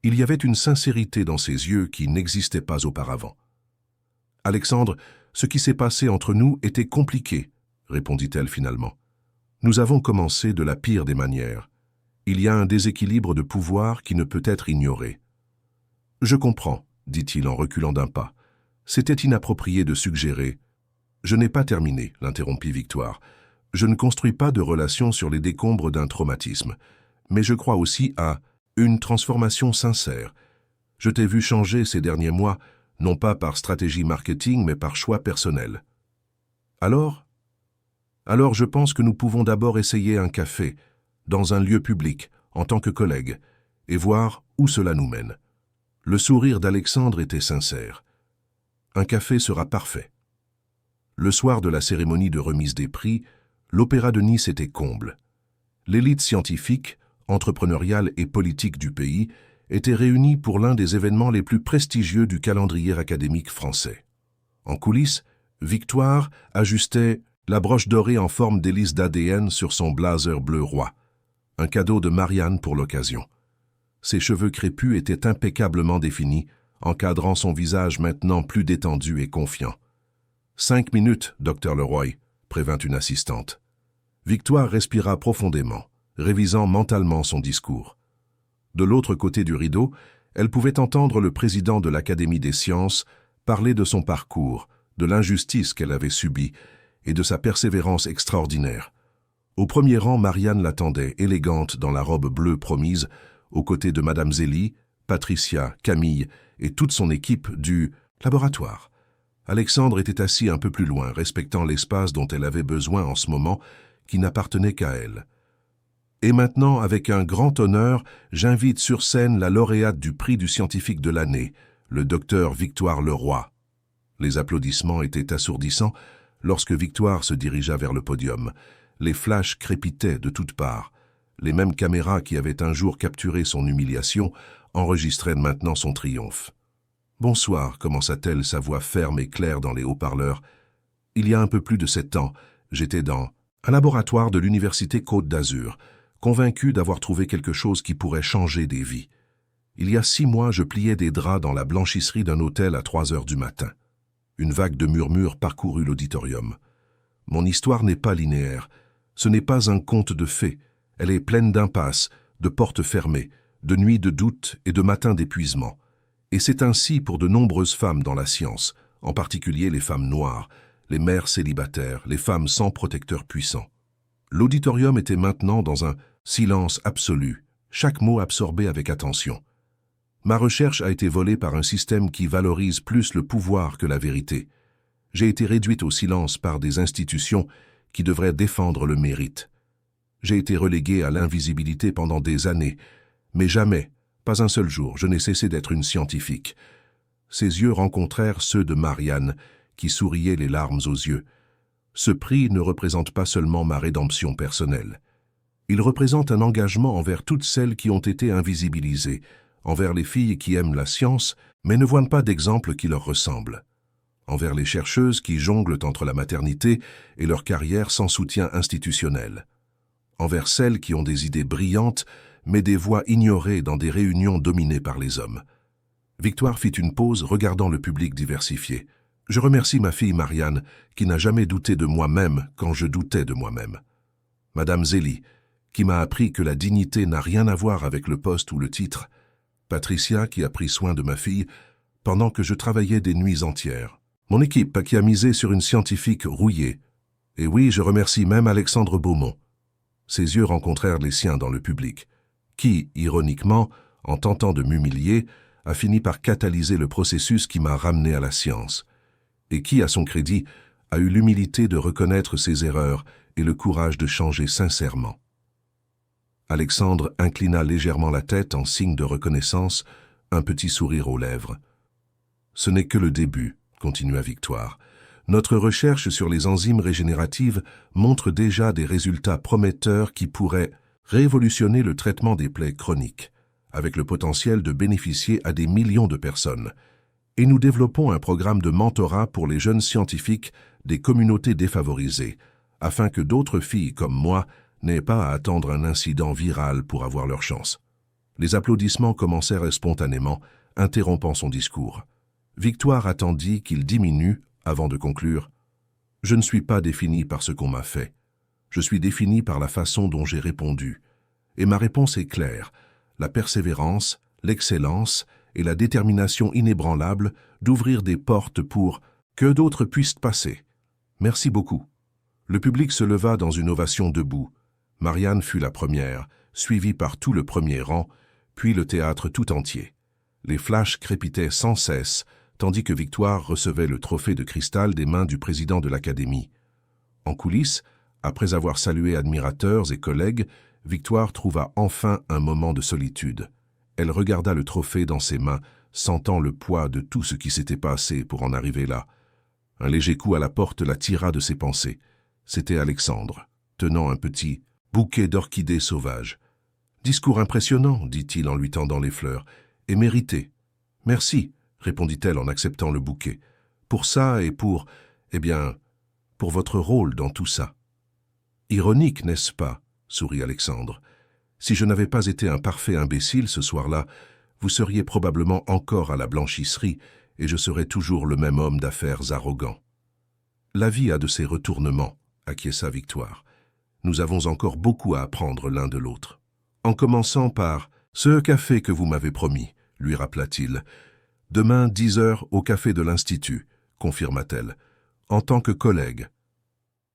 Il y avait une sincérité dans ses yeux qui n'existait pas auparavant. « Alexandre, ce qui s'est passé entre nous était compliqué, » répondit-elle finalement. « Nous avons commencé de la pire des manières. Il y a un déséquilibre de pouvoir qui ne peut être ignoré. »« Je comprends, » dit-il en reculant d'un pas. « C'était inapproprié de suggérer. »« Je n'ai pas terminé, » l'interrompit Victoire. « Je ne construis pas de relations sur les décombres d'un traumatisme, mais je crois aussi à une transformation sincère. Je t'ai vu changer ces derniers mois, non pas par stratégie marketing, mais par choix personnel. Alors je pense que nous pouvons d'abord essayer un café, dans un lieu public, en tant que collègues, et voir où cela nous mène. » Le sourire d'Alexandre était sincère. « Un café sera parfait. » Le soir de la cérémonie de remise des prix, l'Opéra de Nice était comble. L'élite scientifique, entrepreneuriale et politique du pays était réunie pour l'un des événements les plus prestigieux du calendrier académique français. En coulisses, Victoire ajustait la broche dorée en forme d'hélice d'ADN sur son blazer bleu roi, un cadeau de Marianne pour l'occasion. Ses cheveux crépus étaient impeccablement définis, encadrant son visage maintenant plus détendu et confiant. « 5 minutes, docteur Leroy », prévint une assistante. Victoire respira profondément, révisant mentalement son discours. De l'autre côté du rideau, elle pouvait entendre le président de l'Académie des sciences parler de son parcours, de l'injustice qu'elle avait subie, et de sa persévérance extraordinaire. Au premier rang, Marianne l'attendait, élégante dans la robe bleue promise, aux côtés de Madame Zélie, Patricia, Camille et toute son équipe du laboratoire. Alexandre était assis un peu plus loin, respectant l'espace dont elle avait besoin en ce moment, qui n'appartenait qu'à elle. Et maintenant, avec un grand honneur, j'invite sur scène la lauréate du prix du scientifique de l'année, le docteur Victoire Leroy. Les applaudissements étaient assourdissants lorsque Victoire se dirigea vers le podium. Les flashs crépitaient de toutes parts. Les mêmes caméras qui avaient un jour capturé son humiliation enregistraient maintenant son triomphe. « Bonsoir », commença-t-elle, sa voix ferme et claire dans les haut-parleurs. « Il y a un peu plus de 7 ans, j'étais dans un laboratoire de l'Université Côte d'Azur, convaincu d'avoir trouvé quelque chose qui pourrait changer des vies. Il y a 6 mois, je pliais des draps dans la blanchisserie d'un hôtel à 3 heures du matin. Une vague de murmures parcourut l'auditorium. Mon histoire n'est pas linéaire. Ce n'est pas un conte de fées. Elle est pleine d'impasses, de portes fermées, de nuits de doute et de matins d'épuisement. Et c'est ainsi pour de nombreuses femmes dans la science, en particulier les femmes noires, les mères célibataires, les femmes sans protecteur puissant. L'auditorium était maintenant dans un silence absolu, chaque mot absorbé avec attention. Ma recherche a été volée par un système qui valorise plus le pouvoir que la vérité. J'ai été réduite au silence par des institutions qui devraient défendre le mérite. J'ai été reléguée à l'invisibilité pendant des années, mais jamais, pas un seul jour, je n'ai cessé d'être une scientifique. Ses yeux rencontrèrent ceux de Marianne, qui souriait les larmes aux yeux. Ce prix ne représente pas seulement ma rédemption personnelle. Il représente un engagement envers toutes celles qui ont été invisibilisées, envers les filles qui aiment la science, mais ne voient pas d'exemple qui leur ressemble, envers les chercheuses qui jonglent entre la maternité et leur carrière sans soutien institutionnel, envers celles qui ont des idées brillantes, mais des voix ignorées dans des réunions dominées par les hommes. Victoire fit une pause, regardant le public diversifié. Je remercie ma fille Marianne, qui n'a jamais douté de moi-même quand je doutais de moi-même. Madame Zélie, qui m'a appris que la dignité n'a rien à voir avec le poste ou le titre. Patricia, qui a pris soin de ma fille pendant que je travaillais des nuits entières. Mon équipe, qui a misé sur une scientifique rouillée. Et oui, je remercie même Alexandre Beaumont. Ses yeux rencontrèrent les siens dans le public, qui, ironiquement, en tentant de m'humilier, a fini par catalyser le processus qui m'a ramené à la science, et qui, à son crédit, a eu l'humilité de reconnaître ses erreurs et le courage de changer sincèrement. Alexandre inclina légèrement la tête en signe de reconnaissance, un petit sourire aux lèvres. « Ce n'est que le début », continua Victoire. « Notre recherche sur les enzymes régénératives montre déjà des résultats prometteurs qui pourraient révolutionner le traitement des plaies chroniques, avec le potentiel de bénéficier à des millions de personnes. Et nous développons un programme de mentorat pour les jeunes scientifiques des communautés défavorisées, afin que d'autres filles comme moi n'aient pas à attendre un incident viral pour avoir leur chance. » Les applaudissements commencèrent spontanément, interrompant son discours. Victoire attendit qu'il diminue avant de conclure. « Je ne suis pas définie par ce qu'on m'a fait. Je suis définie par la façon dont j'ai répondu. Et ma réponse est claire. La persévérance, l'excellence et la détermination inébranlable d'ouvrir des portes pour que d'autres puissent passer. Merci beaucoup. » Le public se leva dans une ovation debout. Marianne fut la première, suivie par tout le premier rang, puis le théâtre tout entier. Les flashs crépitaient sans cesse, tandis que Victoire recevait le trophée de cristal des mains du président de l'Académie. En coulisses, après avoir salué admirateurs et collègues, Victoire trouva enfin un moment de solitude. Elle regarda le trophée dans ses mains, sentant le poids de tout ce qui s'était passé pour en arriver là. Un léger coup à la porte la tira de ses pensées. C'était Alexandre, tenant un petit bouquet d'orchidées sauvages. « Discours impressionnant, dit-il en lui tendant les fleurs, et mérité. Merci, répondit-elle en acceptant le bouquet. Pour ça et pour, pour votre rôle dans tout ça. Ironique, n'est-ce pas, sourit Alexandre. Si je n'avais pas été un parfait imbécile ce soir-là, vous seriez probablement encore à la blanchisserie et je serais toujours le même homme d'affaires arrogant. La vie a de ses retournements, acquiesça Victoire. Nous avons encore beaucoup à apprendre l'un de l'autre. En commençant par « ce café que vous m'avez promis », lui rappela-t-il. « Demain, 10 heures, au café de l'Institut », confirma-t-elle, « en tant que collègue. »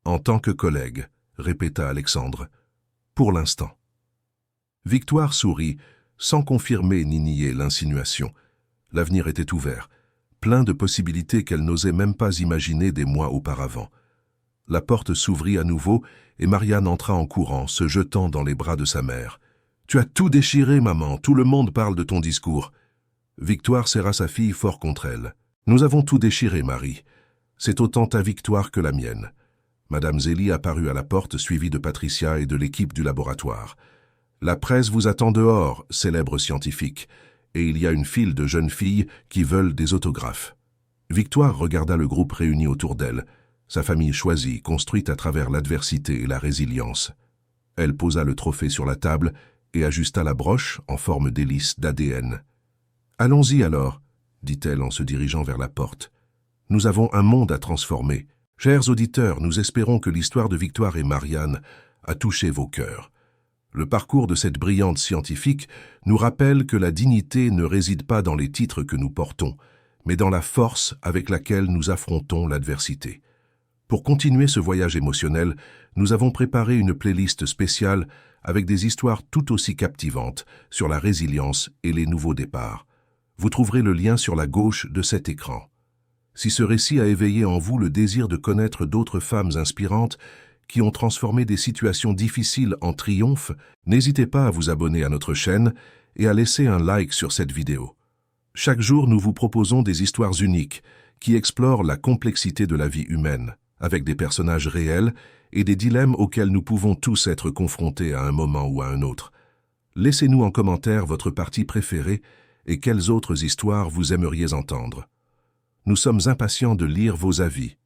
En tant que collègue, répéta Alexandre. Pour l'instant. Victoire sourit, sans confirmer ni nier l'insinuation. L'avenir était ouvert, plein de possibilités qu'elle n'osait même pas imaginer des mois auparavant. La porte s'ouvrit à nouveau et Marianne entra en courant, se jetant dans les bras de sa mère. « Tu as tout déchiré, maman, tout le monde parle de ton discours. » Victoire serra sa fille fort contre elle. « Nous avons tout déchiré, Marie. C'est autant ta victoire que la mienne. » Madame Zélie apparut à la porte, suivie de Patricia et de l'équipe du laboratoire. « La presse vous attend dehors, célèbre scientifique, et il y a une file de jeunes filles qui veulent des autographes. » Victoire regarda le groupe réuni autour d'elle, sa famille choisie, construite à travers l'adversité et la résilience. Elle posa le trophée sur la table et ajusta la broche en forme d'hélice d'ADN. « Allons-y alors, » dit-elle en se dirigeant vers la porte. « Nous avons un monde à transformer. Chers auditeurs, nous espérons que l'histoire de Victoire et Marianne a touché vos cœurs. Le parcours de cette brillante scientifique nous rappelle que la dignité ne réside pas dans les titres que nous portons, mais dans la force avec laquelle nous affrontons l'adversité. Pour continuer ce voyage émotionnel, nous avons préparé une playlist spéciale avec des histoires tout aussi captivantes sur la résilience et les nouveaux départs. Vous trouverez le lien sur la gauche de cet écran. Si ce récit a éveillé en vous le désir de connaître d'autres femmes inspirantes qui ont transformé des situations difficiles en triomphe, n'hésitez pas à vous abonner à notre chaîne et à laisser un like sur cette vidéo. Chaque jour, nous vous proposons des histoires uniques qui explorent la complexité de la vie humaine, avec des personnages réels et des dilemmes auxquels nous pouvons tous être confrontés à un moment ou à un autre. Laissez-nous en commentaire votre partie préférée et quelles autres histoires vous aimeriez entendre. Nous sommes impatients de lire vos avis.